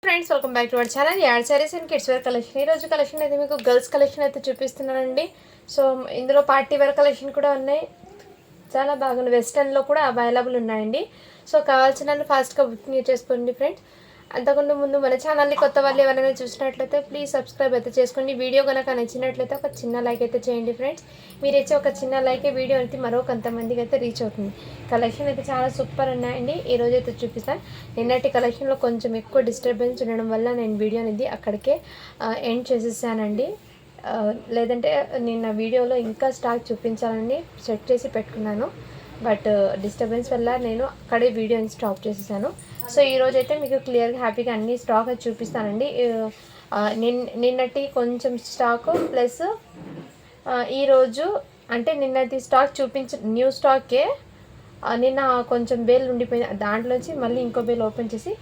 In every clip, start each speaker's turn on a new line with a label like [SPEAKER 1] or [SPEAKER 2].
[SPEAKER 1] Friends welcome back to our channel యాడ్ sarees and kids wear collection. ఈరోజు collection అయితే మీకు గర్ల్స్ కలెక్షన్ అయితే చూపిస్తున్నానండి. సో ఇందులో పార్టీ వేర్ కలెక్షన్ కూడా ఉన్నాయి, చాలా బాగుంది. వెస్టర్న్లో కూడా అవైలబుల్ ఉన్నాయండి. సో కావాల్సిన ఫాస్ట్గా బుకింగ్ చేసుకోండి ఫ్రెండ్స్. అంతకుముందు ముందు మన ఛానల్ని కొత్త వాళ్ళు ఎవరైనా చూసినట్లయితే ప్లీజ్ సబ్స్క్రైబ్ అయితే చేసుకోండి. వీడియో కనుక నచ్చినట్లయితే ఒక చిన్న లైక్ అయితే చేయండి ఫ్రెండ్స్. మీరు ఇచ్చే ఒక చిన్న లైకే వీడియో అయితే మరో కొంతమందికి అయితే రీచ్ అవుతుంది. కలెక్షన్ అయితే చాలా సూపర్ ఉన్నాయండి. ఈరోజు అయితే చూపిస్తాను. నిన్నటి కలెక్షన్లో కొంచెం ఎక్కువ డిస్టర్బెన్స్ ఉండడం వల్ల నేను వీడియో అనేది అక్కడికే ఎండ్ చేసేసానండి. లేదంటే నిన్న వీడియోలో ఇంకా స్టాక్ చూపించాలని సెట్ చేసి పెట్టుకున్నాను. బట్ డిస్టర్బెన్స్ వల్ల నేను అక్కడే వీడియోని స్టాప్ చేసేసాను. సో ఈరోజు అయితే మీకు క్లియర్గా హ్యాపీగా అన్ని స్టాక్ అయితే చూపిస్తానండి. నిన్నటి కొంచెం స్టాకు ప్లస్ ఈరోజు అంటే నిన్నటి స్టాక్ న్యూ స్టాకే నిన్న కొంచెం బేల్ ఉండిపోయింది. దాంట్లోంచి మళ్ళీ ఇంకో బేల్ ఓపెన్ చేసి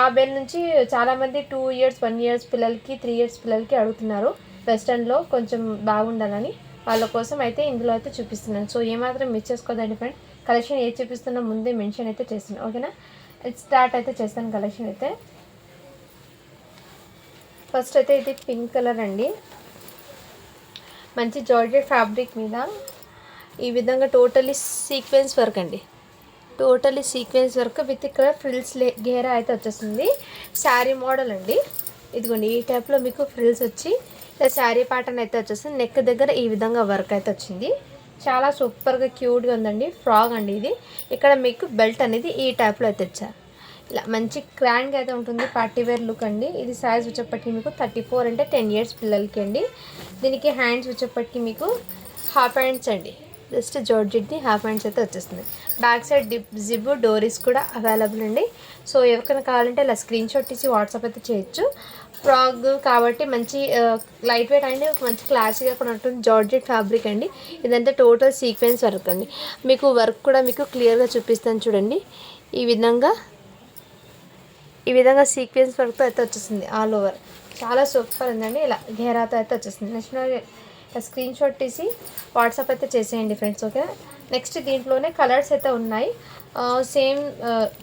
[SPEAKER 1] ఆ బేల్ నుంచి చాలామంది 2 years 1 years పిల్లలకి 3 years పిల్లలకి అడుగుతున్నారు. వెస్టర్న్లో కొంచెం బాగుండాలని వాళ్ళ కోసం అయితే ఇందులో అయితే చూపిస్తున్నాను. సో ఏమాత్రం మిస్ చేసుకోదండి ఫ్రెండ్. కలెక్షన్ ఏది చూపిస్తున్నా ముందే మెన్షన్ అయితే చేస్తున్నాను, ఓకేనా. స్టార్ట్ అయితే చేస్తాను కలెక్షన్ అయితే. ఫస్ట్ అయితే ఇది పింక్ కలర్ అండి. మంచి జార్జెట్ ఫ్యాబ్రిక్ మీద ఈ విధంగా టోటలీ సీక్వెన్స్ వర్క్ అండి. టోటలీ సీక్వెన్స్ వర్క్ విత్ ఇక్కడ ఫ్రిల్స్ గేరా అయితే వచ్చేస్తుంది. శారీ మోడల్ అండి. ఇదిగోండి ఈ టైప్లో మీకు ఫ్రిల్స్ వచ్చి శారీ ప్యాటర్న్ అయితే వచ్చేస్తుంది. నెక్ దగ్గర ఈ విధంగా వర్క్ అయితే వచ్చింది. చాలా సూపర్గా క్యూట్గా ఉందండి. ఫ్రాక్ అండి ఇది. ఇక్కడ మీకు బెల్ట్ అనేది ఈ టైప్లో అయితే ఇచ్చారు. ఇలా మంచి గ్రాండ్గా అయితే ఉంటుంది. పార్టీ వేర్ లుక్ అండి. ఇది సైజ్ వచ్చేప్పటికి మీకు 34 అంటే 10 years పిల్లలకి అండి. దీనికి హ్యాండ్స్ వచ్చేప్పటికి మీకు హాఫ్ హ్యాండ్స్ అండి. జస్ట్ జార్జెట్ది హాఫ్ హ్యాండ్స్ అయితే వచ్చేస్తుంది. బ్యాక్ సైడ్ జిబ్ డోరీస్ కూడా అవైలబుల్ అండి. సో ఎవరికైనా కావాలంటే ఇలా స్క్రీన్ షాట్ తీసి వాట్సాప్ అయితే చేయొచ్చు. ఫ్రాక్ కాబట్టి మంచి లైట్ వెయిట్ అండి, మంచి క్లాసీగా కూడా ఉంటుంది. జార్జెట్ ఫ్యాబ్రిక్ అండి. ఇదంతా టోటల్ సీక్వెన్స్ వర్క్ అండి. మీకు వర్క్ కూడా మీకు క్లియర్గా చూపిస్తాను చూడండి. ఈ విధంగా సీక్వెన్స్ వర్క్తో అయితే వచ్చేస్తుంది ఆల్ ఓవర్. చాలా సూపర్ ఉందండి. ఇలా ఘేరాతో అయితే వచ్చేస్తుంది. నెక్స్ట్ స్క్రీన్ షాట్ తీసి వాట్సాప్ అయితే చేసేయండి ఫ్రెండ్స్, ఓకే. నెక్స్ట్ దీంట్లోనే కలర్స్ అయితే ఉన్నాయి. సేమ్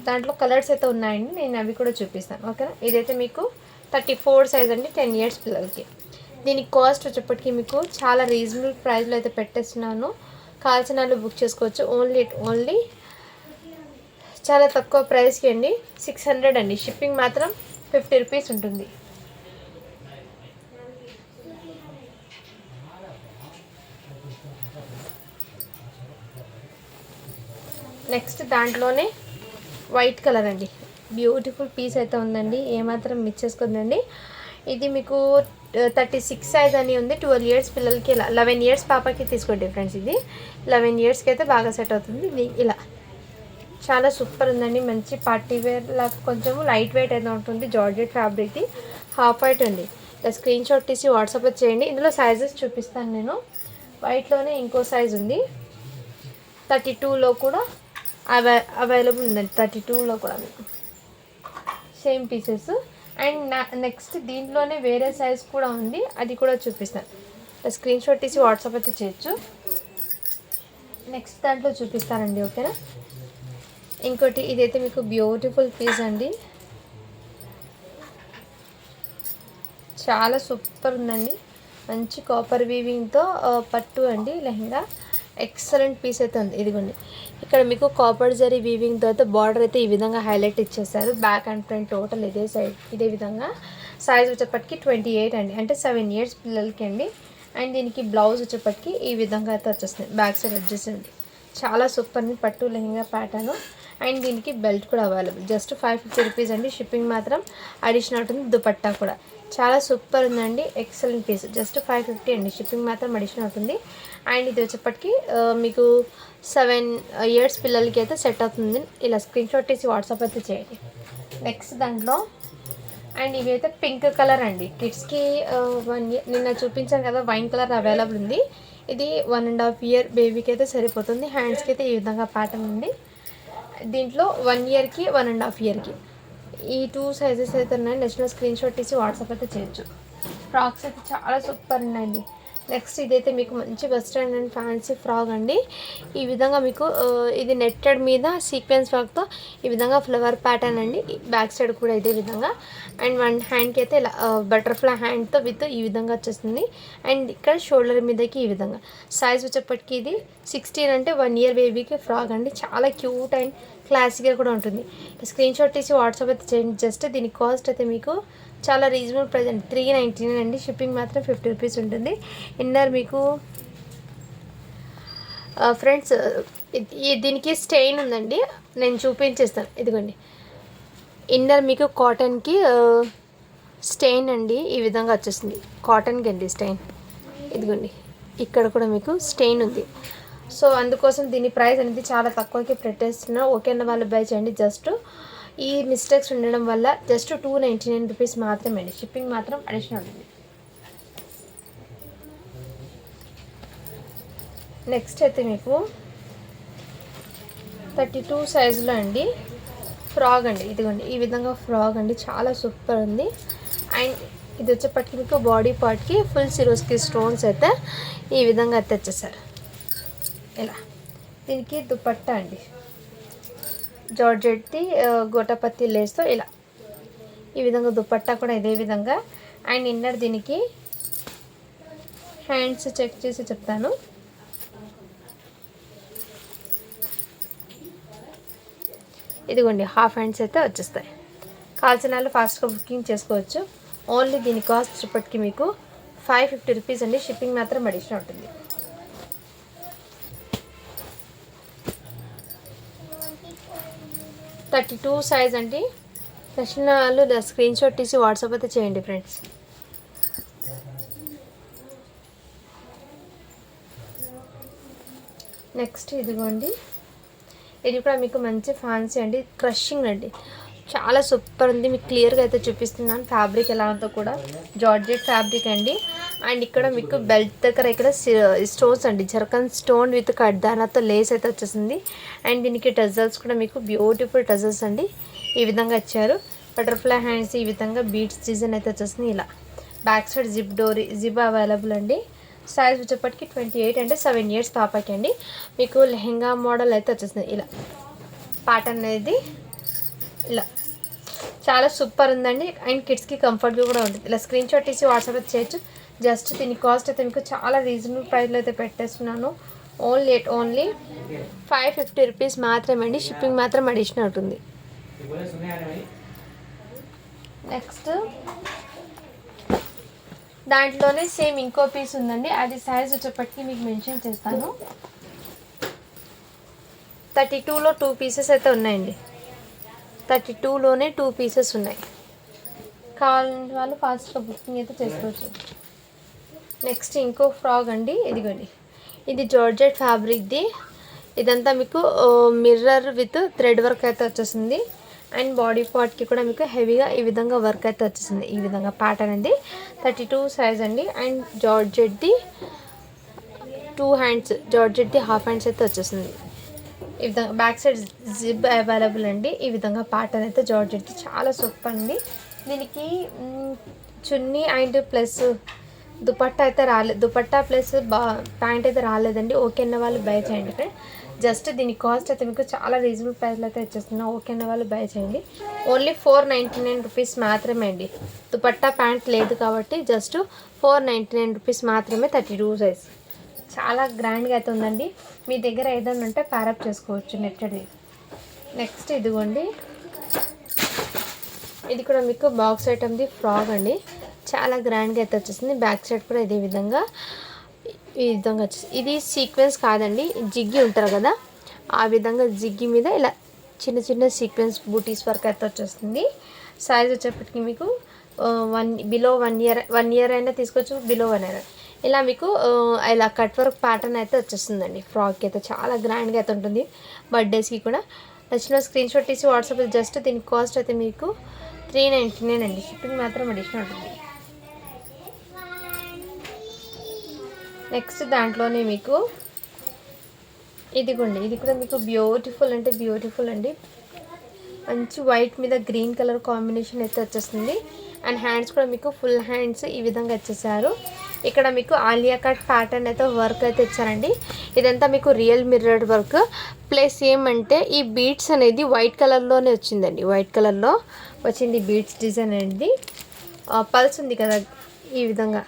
[SPEAKER 1] దాంట్లో కలర్స్ అయితే ఉన్నాయండి. నేను అవి కూడా చూపిస్తాను, ఓకేనా. ఇదైతే మీకు 34 సైజ్ అండి, 10 years పిల్లలకి. దీనికి కాస్ట్ వచ్చేప్పటికి మీకు చాలా రీజనబుల్ ప్రైస్లో అయితే పెట్టేస్తున్నాను. కావాల్సిన వాళ్ళు బుక్ చేసుకోవచ్చు. ఓన్లీ చాలా తక్కువ ప్రైస్కి అండి. 600 అండి. షిప్పింగ్ మాత్రం 50 rupees ఉంటుంది. నెక్స్ట్ దాంట్లోనే వైట్ కలర్ అండి. బ్యూటిఫుల్ పీస్ అయితే ఉందండి. ఏమాత్రం మిస్ చేసుకోండి. ఇది మీకు 36 సైజ్ అని ఉంది. 12 years పిల్లలకి, ఇలా 11 years పాపకి తీసుకోండి ఫ్రెండ్స్. ఇది 11 yearsకి అయితే బాగా సెట్ అవుతుంది. ఇది ఇలా చాలా సూపర్ ఉందండి. మంచి పార్టీ వేర్ లాగా కొంచెం లైట్ వెయిట్ అయితే ఉంటుంది. జార్జెట్ ఫ్యాబ్రిక్ది హాఫ్ వైట్ అండి. ఇలా స్క్రీన్ షాట్ తీసి వాట్సాప్లో చేయండి. ఇందులో సైజెస్ చూపిస్తాను నేను. వైట్లోనే ఇంకో సైజ్ ఉంది. 32లో కూడా అవైలబుల్ ఉందండి. 32లో కూడా మీకు సేమ్ పీసెస్. అండ్ నెక్స్ట్ దీంట్లోనే వేరే సైజ్ కూడా ఉంది, అది కూడా చూపిస్తాను. స్క్రీన్ షాట్ తీసి వాట్సాప్ అయితే చేయొచ్చు. నెక్స్ట్ దాంట్లో చూపిస్తానండి, ఓకేనా. ఇంకోటి ఇదైతే మీకు బ్యూటిఫుల్ పీస్ అండి. చాలా సూపర్ ఉందండి. మంచి కాపర్ వీవింగ్తో పట్టు అండి లెహంగా. ఎక్సలెంట్ పీస్ అయితే ఉంది. ఇదిగోండి ఇక్కడ మీకు కాపర్ జరీ వీవింగ్తో అయితే బార్డర్ అయితే ఈ విధంగా హైలైట్ ఇచ్చేసారు. బ్యాక్ అండ్ ఫ్రంట్ టోటల్ ఇదే విధంగా. సైజ్ వచ్చేప్పటికి 28 అండి, అంటే 7 years పిల్లలకి అండి. అండ్ దీనికి బ్లౌజ్ వచ్చేప్పటికి ఈ విధంగా అయితే వచ్చేస్తుంది. బ్యాక్ సైడ్ వచ్చేసింది. చాలా సూపర్ అండి పట్టు లెహంగా ప్యాటర్న్. అండ్ దీనికి బెల్ట్ కూడా అవైలబుల్. జస్ట్ 550 rupees అండి. షిప్పింగ్ మాత్రం అడిషనల్ ఉంటుంది. దుపట్టా కూడా చాలా సూపర్ ఉందండి. Excellent piece. జస్ట్ 550 అండి. షిప్పింగ్ మాత్రం అడిషనల్ అవుతుంది. అండ్ ఇది వచ్చేప్పటికి మీకు 7 years పిల్లలకి అయితే సెట్ అవుతుంది. ఇలా స్క్రీన్ షాట్ తీసి వాట్సాప్ అయితే చేయండి. నెక్స్ట్ దాంట్లో అండ్ ఇవి అయితే పింక్ కలర్ అండి. కిడ్స్కి 1 year నిన్న చూపించాను కదా, వైన్ కలర్ అవైలబుల్ ఉంది. ఇది 1.5 year బేబీకి అయితే సరిపోతుంది. హ్యాండ్స్కి అయితే ఈ విధంగా ప్యాటర్న్ ఉంది. దీంట్లో 1 yearకి 1.5 yearకి ఈ 2 సైజెస్ అయితే ఉన్నాయి. నెక్స్ట్ స్క్రీన్ షాట్ తీసి వాట్సాప్ అయితే చేయొచ్చు. ఫ్రాక్స్ అయితే చాలా సూపర్ ఉన్నాయండి. నెక్స్ట్ ఇదైతే మీకు మంచి వెస్ట్రన్ అండ్ ఫ్యాన్సీ ఫ్రాక్ అండి. ఈ విధంగా మీకు ఇది నెట్టెడ్ మీద సీక్వెన్స్ వర్క్తో ఈ విధంగా ఫ్లవర్ ప్యాటర్న్ అండి. బ్యాక్ సైడ్ కూడా ఇదే విధంగా అండ్ వన్ హ్యాండ్కి అయితే ఇలా బటర్ఫ్లై హ్యాండ్తో విత్ ఈ విధంగా వచ్చేస్తుంది. అండ్ ఇక్కడ షోల్డర్ మీదకి ఈ విధంగా సైజ్ వచ్చేప్పటికి ఇది 16 అంటే 1 ఇయర్ బేబీకి ఫ్రాక్ అండి. చాలా క్యూట్ అండ్ క్లాసిక్గా కూడా ఉంటుంది. స్క్రీన్ షాట్ తీసి వాట్సాప్ అయితే చేయండి. జస్ట్ దీని కాస్ట్ అయితే మీకు చాలా రీజనబుల్ ప్రైస్ అండి, 399 అండి. షిప్పింగ్ మాత్రం 50 రూపీస్ ఉంటుంది. ఇన్నర్ మీకు ఫ్రెండ్స్ దీనికి స్టెయిన్ ఉందండి, నేను చూపించేస్తాను. ఇదిగోండి ఇన్నర్ మీకు కాటన్కి స్టెయిన్ అండి, ఈ విధంగా వచ్చేస్తుంది. కాటన్కి అండి స్టెయిన్. ఇదిగోండి ఇక్కడ కూడా మీకు స్టెయిన్ ఉంది. సో అందుకోసం దీని ప్రైస్ అనేది చాలా తక్కువకి పెట్టేస్తున్నా. ఓకే అన్న వాళ్ళు బై చేయండి. జస్ట్ ఈ మిస్టేక్స్ ఉండడం వల్ల జస్ట్ 299 రూపీస్ మాత్రమే అండి. షిప్పింగ్ మాత్రం అడిషనల్ ఉంది. నెక్స్ట్ అయితే మీకు 32 సైజులో అండి ఫ్రాక్ అండి. ఇదిగోండి ఈ విధంగా ఫ్రాక్ అండి, చాలా సూపర్ ఉంది. అండ్ ఇది వచ్చేప్పటికి మీకు బాడీ పార్ట్కి ఫుల్ సిరోస్కి స్టోన్స్ అయితే ఈ విధంగా అయితే వచ్చేసారు. ఇలా దీనికి దుపట్టా అండి, జార్జెట్ది గోటపత్తి లేస్తో ఇలా ఈ విధంగా దుపట్టా కూడా ఇదే విధంగా. అండ్ ఇన్నర్ దీనికి హ్యాండ్స్ చెక్ చేసి చెప్తాను. ఇదిగోండి హాఫ్ హ్యాండ్స్ అయితే వచ్చేస్తాయి. కావాల్సిన వాళ్ళు ఫాస్ట్గా బుకింగ్ చేసుకోవచ్చు. ఓన్లీ దీని కాస్ట్ వచ్చేప్పటికి మీకు 550 రూపీస్ అండి. షిప్పింగ్ మాత్రం అడిషనల్ ఉంటుంది. 32 సైజ్ అండి. నచ్చిన వాళ్ళు స్క్రీన్ షాట్ తీసి వాట్సాప్ అయితే చేయండి ఫ్రెండ్స్. నెక్స్ట్ ఇదిగోండి ఇది కూడా మీకు మంచి ఫ్యాన్సీ అండి, క్రషింగ్ అండి, చాలా సూపర్ ఉంది. మీకు క్లియర్గా అయితే చూపిస్తున్నాను. ఫ్యాబ్రిక్ ఎలా ఉందో కూడా జార్జెట్ ఫ్యాబ్రిక్ అండి. అండ్ ఇక్కడ మీకు బెల్ట్ దగ్గర ఇక్కడ స్టోన్స్ అండి, జర్కన్ స్టోన్ విత్ కడ్దానాతో లేస్ అయితే వచ్చేసింది. అండ్ దీనికి టజల్స్ కూడా మీకు బ్యూటిఫుల్ టజల్స్ అండి ఈ విధంగా ఇచ్చారు. బటర్ఫ్లై హ్యాండ్స్ ఈ విధంగా బీట్స్ డిజైన్ అయితే వచ్చేసింది. ఇలా బ్యాక్ సైడ్ జిప్ అవైలబుల్ అండి. సైజ్ వచ్చేప్పటికి 28 అంటే 7 ఇయర్స్ పాపకి అండి. మీకు లెహెంగా మోడల్ అయితే వచ్చేసింది. ఇలా ప్యాటర్న్ అనేది ఇలా చాలా సూపర్ ఉందండి. అండ్ కిడ్స్కి కంఫర్ట్గా కూడా ఉంటుంది. ఇలా స్క్రీన్ షాట్ తీసి వాట్సాప్ అయితే చేయొచ్చు. జస్ట్ దీని కాస్ట్ అయితే మీకు చాలా రీజనబుల్ ప్రైస్లో అయితే పెట్టేస్తున్నాను. ఓన్లీ 550 రూపీస్ మాత్రమే అండి. షిప్పింగ్ మాత్రం అడిషనల్ ఉంటుంది. నెక్స్ట్ దాంట్లోనే సేమ్ ఇంకో పీస్ ఉందండి. అది సైజ్ వచ్చేప్పటికి మీకు మెన్షన్ చేస్తాను. 32లో 2 పీసెస్ అయితే ఉన్నాయండి. 32లోనే 2 పీసెస్ ఉన్నాయి. కావాలంటే వాళ్ళు ఫాస్ట్గా బుకింగ్ అయితే చేసుకోవచ్చు. నెక్స్ట్ ఇంకో ఫ్రాక్ అండి. ఇదిగోండి ఇది జార్జెట్ ఫ్యాబ్రిక్ది. ఇదంతా మీకు మిర్రర్ విత్ థ్రెడ్ వర్క్ అయితే వచ్చేసింది. అండ్ బాడీ పార్ట్కి కూడా మీకు హెవీగా ఈ విధంగా వర్క్ అయితే వచ్చేసింది. ఈ విధంగా ప్యాటర్న్ అనేది 32 సైజ్ అండి. అండ్ జార్జెట్ది 2 హ్యాండ్స్, జార్జెట్ది హాఫ్ హ్యాండ్స్ అయితే వచ్చేసింది. ఈ విధంగా బ్యాక్ సైడ్ జిప్ అవైలబుల్ అండి. ఈ విధంగా ప్యాటర్న్ అయితే జార్జెట్ది చాలా సూపర్ అండి. దీనికి చున్నీ అండ్ ప్లస్ దుపట్టా అయితే రాలేదు. దుపట్టా ప్లస్ ప్యాంట్ అయితే రాలేదండి. ఓకే అన్న వాళ్ళు బై చేయండి ఫ్రెండ్. జస్ట్ దీని కాస్ట్ అయితే మీకు చాలా రీజనబుల్ ప్రైస్లో అయితే వచ్చేస్తున్నా. ఓకే అన్న వాళ్ళు బై చేయండి. ఓన్లీ 499 రూపీస్ మాత్రమే అండి. దుపట్టా ప్యాంట్ లేదు కాబట్టి జస్ట్ 499 రూపీస్ మాత్రమే. 32 సైజ్ చాలా గ్రాండ్గా అయితే ఉందండి. మీ దగ్గర ఏదైనా ఉంటే ప్యారప్ చేసుకోవచ్చు నెట్టెడ్ది. నెక్స్ట్ ఇదిగోండి ఇది కూడా మీకు బాక్స్ ఐటమ్ది ఫ్రాక్ అండి. చాలా గ్రాండ్గా అయితే వచ్చేసింది. బ్యాక్ సైడ్ కూడా ఇదే విధంగా ఈ విధంగా వచ్చేసి ఇది సీక్వెన్స్ కాదండి, జిగ్గి ఉంటారు కదా ఆ విధంగా జిగ్గి మీద ఇలా చిన్న చిన్న సీక్వెన్స్ బూటీస్ వర్క్ అయితే వచ్చేస్తుంది. సైజ్ వచ్చేప్పటికి మీకు బిలో 1 ఇయర్ అయినా తీసుకోవచ్చు, బిలో 1 ఇయర్. ఇలా మీకు ఇలా కట్ వర్క్ ప్యాటర్న్ అయితే వచ్చేస్తుందండి. ఫ్రాక్ అయితే చాలా గ్రాండ్గా అయితే ఉంటుంది. బర్త్డేస్కి కూడా నచ్చిన స్క్రీన్ షాట్ తీసి వాట్సాప్ జస్ట్ దీని కాస్ట్ అయితే మీకు 399 అండి. షిప్పింగ్ మాత్రం అడిషనల్ ఉంటుంది. నెక్స్ట్ దాంట్లోనే మీకు ఇదిగోండి ఇది కూడా మీకు బ్యూటిఫుల్ అంటే బ్యూటిఫుల్ అండి. మంచి వైట్ మీద గ్రీన్ కలర్ కాంబినేషన్ అయితే వచ్చేస్తుంది. అండ్ హ్యాండ్స్ కూడా మీకు ఫుల్ హ్యాండ్స్ ఈ విధంగా వచ్చేసారు. ఇక్కడ మీకు ఆలియా కట్ ప్యాటర్న్ అయితే వర్క్ అయితే ఇచ్చారండి. ఇదంతా మీకు రియల్ మిర్రర్ వర్క్ ప్లస్ ఏమంటే ఈ బీడ్స్ అనేది వైట్ కలర్లోనే వచ్చిందండి. వైట్ కలర్లో వచ్చింది బీడ్స్ డిజైన్ అనేది. పల్స్ ఉంది కదా ఈ విధంగా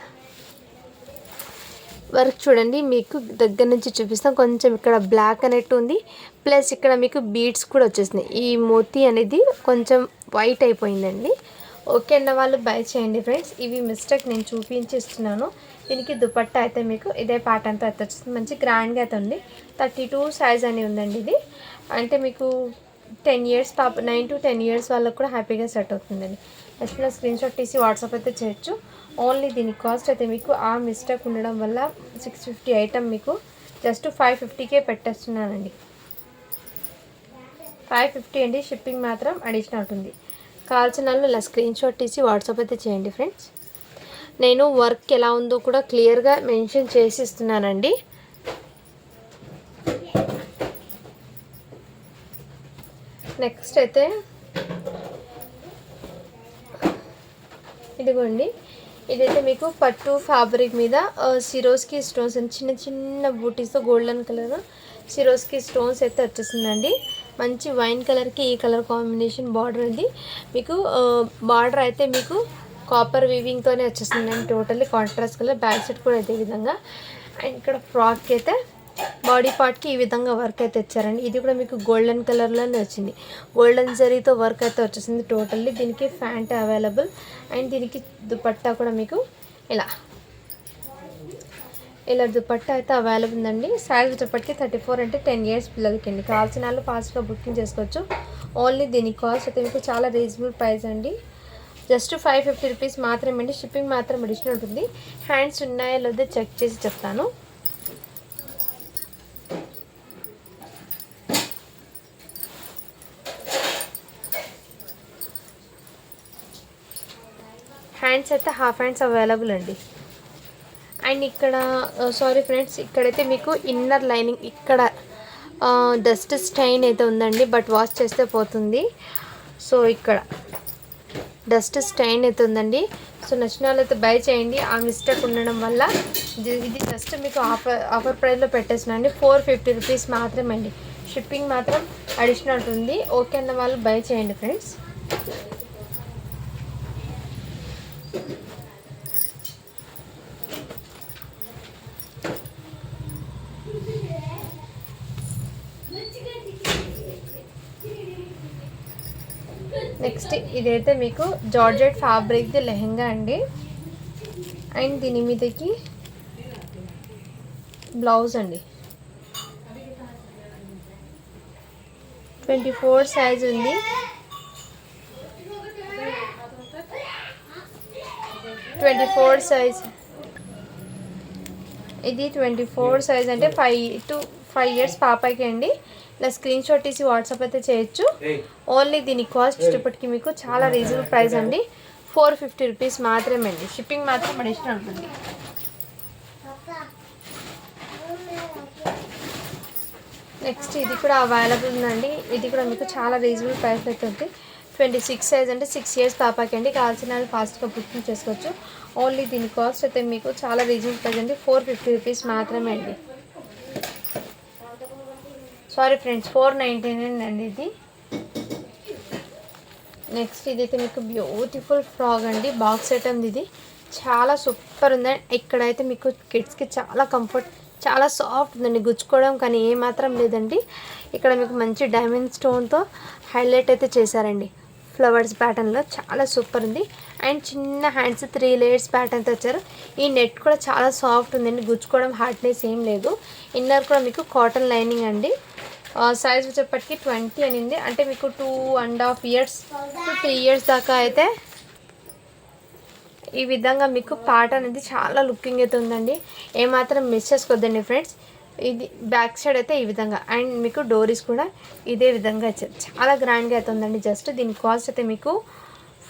[SPEAKER 1] వర్క్ చూడండి. మీకు దగ్గర నుంచి చూపిస్తాం. కొంచెం ఇక్కడ బ్లాక్ అనేట్టు ఉంది, ప్లస్ ఇక్కడ మీకు బీడ్స్ కూడా వచ్చేసినాయి. ఈ మోతీ అనేది కొంచెం వైట్ అయిపోయిందండి. ఓకే అన్న వాళ్ళు బై చేయండి ఫ్రెండ్స్. ఇవి మిస్టేక్ నేను చూపించిస్తున్నాను. దీనికి దుపట్టా అయితే మీకు ఇదే ప్యాటర్న్తో అయితే వచ్చింది. మంచి గ్రాండ్గా అయితే ఉంది. 32 సైజ్ అని ఉందండి. ఇది అంటే మీకు 10 ఇయర్స్ 9 to 10 ఇయర్స్ వాళ్ళకు కూడా హ్యాపీగా సెట్ అవుతుందండి. నెక్స్ట్ స్క్రీన్ షాట్ తీసి వాట్సాప్ అయితే చేయొచ్చు. ఓన్లీ దీని కాస్ట్ అయితే మీకు ఆ మిస్టేక్ ఉండడం వల్ల 650 ఐటమ్ మీకు జస్ట్ 550కే పెట్టేస్తున్నానండి. 550 అండి. షిప్పింగ్ మాత్రం అడిషనల్ ఉంటుంది. కావాల్సిన వాళ్ళు ఇలా స్క్రీన్ షాట్ తీసి వాట్సాప్ అయితే చేయండి ఫ్రెండ్స్. నేను వర్క్ ఎలా ఉందో కూడా క్లియర్గా మెన్షన్ చేసి ఇస్తున్నానండి. నెక్స్ట్ అయితే ఇదిగోండి, ఇదైతే మీకు పట్టు ఫ్యాబ్రిక్ మీద సిరోస్కి స్టోన్స్ చిన్న చిన్న బూటీస్తో గోల్డెన్ కలర్ సిరోస్కి స్టోన్స్ అయితే వచ్చేసిందండి. మంచి వైన్ కలర్కి ఈ కలర్ కాంబినేషన్ బార్డర్ ఉంది. మీకు బార్డర్ అయితే మీకు కాపర్ వీవింగ్తోనే వచ్చేసిందండి. Totally contrast colour. Back side కూడా అయితే ఈ విధంగా. అండ్ ఇక్కడ ఫ్రాక్కి అయితే బాడీ పార్ట్కి ఈ విధంగా వర్క్ అయితే ఇచ్చారండి. ఇది కూడా మీకు గోల్డెన్ కలర్లోనే వచ్చింది. గోల్డెన్ జరీతో వర్క్ అయితే వచ్చేసింది టోటల్లీ. దీనికి ప్యాంట్ అవైలబుల్ అండ్ దీనికి దుపట్టా కూడా మీకు ఇలా దుపట్టా అయితే అవైలబుల్ ఉందండి. సైజ్ వచ్చేప్పటికి 34 అంటే 10 ఇయర్స్ పిల్లలకి అండి. కావాల్సిన వాళ్ళు ఫాస్ట్గా బుకింగ్ చేసుకోవచ్చు. ఓన్లీ దీని కాస్ట్ అయితే మీకు చాలా రీజనబుల్ ప్రైస్ అండి. జస్ట్ 550 రూపీస్ మాత్రమే అండి. షిప్పింగ్ మాత్రం అడిషనల్ ఉంటుంది. హ్యాండ్స్ ఉన్నాయో లేదో చెక్ చేసి చెప్తాను. హ్యాండ్స్ అయితే హాఫ్ హ్యాండ్స్ అవైలబుల్ అండి. అండ్ ఇక్కడ సారీ ఫ్రెండ్స్, ఇక్కడైతే మీకు ఇన్నర్ లైనింగ్ ఇక్కడ డస్ట్ స్టైన్ అయితే ఉందండి, బట్ వాష్ చేస్తే పోతుంది. సో ఇక్కడ డస్ట్ స్టైన్ అయితే ఉందండి. సో నచ్చిన వాళ్ళు అయితే బై చేయండి. ఆ మిస్టేక్ ఉండడం వల్ల ఇది జస్ట్ మీకు ఆఫర్ ప్రైస్లో పెట్టేసినండి. 450 రూపీస్ మాత్రమే అండి. షిప్పింగ్ మాత్రం అడిషనల్ ఉంటుంది. ఓకే అన్న వాళ్ళు బై చేయండి ఫ్రెండ్స్. నెక్స్ట్ ఇదైతే మీకు జార్జెట్ ఫ్యాబ్రిక్ది లెహెంగా అండి. అండ్ దీని మీదకి బ్లౌజ్ అండి. 24 సైజ్ ఉంది. ఇది 24 సైజ్ అంటే 5 to 5 ఇయర్స్ పాపకి అండి. ఇలా స్క్రీన్ షాట్ తీసి వాట్సాప్ అయితే చేయొచ్చు. ఓన్లీ దీని కాస్ట్ ఇప్పటికి మీకు చాలా రీజనబుల్ ప్రైస్ అండి. 450 రూపీస్ మాత్రమే అండి. షిప్పింగ్ మాత్రం అడిషనల్ ఉంటుంది. నెక్స్ట్ ఇది కూడా అవైలబుల్ ఉందండి. ఇది కూడా మీకు చాలా రీజనబుల్ ప్రైస్ అయితే ఉంది. 26 సైజ్ అంటే 6 ఇయర్స్ పాపకి అండి. కావాల్సిన ఫాస్ట్గా బుకింగ్ చేసుకోవచ్చు. ఓన్లీ దీని కాస్ట్ అయితే మీకు చాలా రీజనబుల్ ప్రైస్ అండి. 450 రూపీస్ మాత్రమే అండి. సారీ ఫ్రెండ్స్, 499 అండి ఇది. నెక్స్ట్ ఇదైతే మీకు బ్యూటిఫుల్ ఫ్రాక్ అండి. బాక్స్ ఐటమ్ ఇది చాలా సూపర్ ఉందండి. ఇక్కడైతే మీకు కిడ్స్కి చాలా కంఫర్ట్, చాలా సాఫ్ట్ ఉందండి. గుచ్చుకోవడం కానీ ఏమాత్రం లేదండి. ఇక్కడ మీకు మంచి డైమండ్ స్టోన్తో హైలైట్ అయితే చేశారండి. ఫ్లవర్స్ ప్యాటర్న్లో చాలా సూపర్ ఉంది. అండ్ చిన్న హ్యాండ్స్ 3 లేయర్స్ ప్యాటర్న్తో వచ్చారు. ఈ నెట్ కూడా చాలా సాఫ్ట్ ఉందండి. గుచ్చుకోవడం హార్డ్నెస్ ఏం లేదు. ఇన్నర్ కూడా మీకు కాటన్ లైనింగ్ అండి. సైజ్ వచ్చేప్పటికి 20 అనింది. అంటే మీకు 2.5 ఇయర్స్ to 3 ఇయర్స్ దాకా అయితే ఈ విధంగా మీకు ప్యాటర్న్ అనేది చాలా లుకింగ్ అయితే ఉందండి. ఏమాత్రం మిస్ చేసుకోవద్దండి ఫ్రెండ్స్. ఇది బ్యాక్ సైడ్ అయితే ఈ విధంగా. అండ్ మీకు డోరీస్ కూడా ఇదే విధంగా ఇచ్చారు. చాలా గ్రాండ్గా అయితే ఉందండి. జస్ట్ దీని కాస్ట్ అయితే మీకు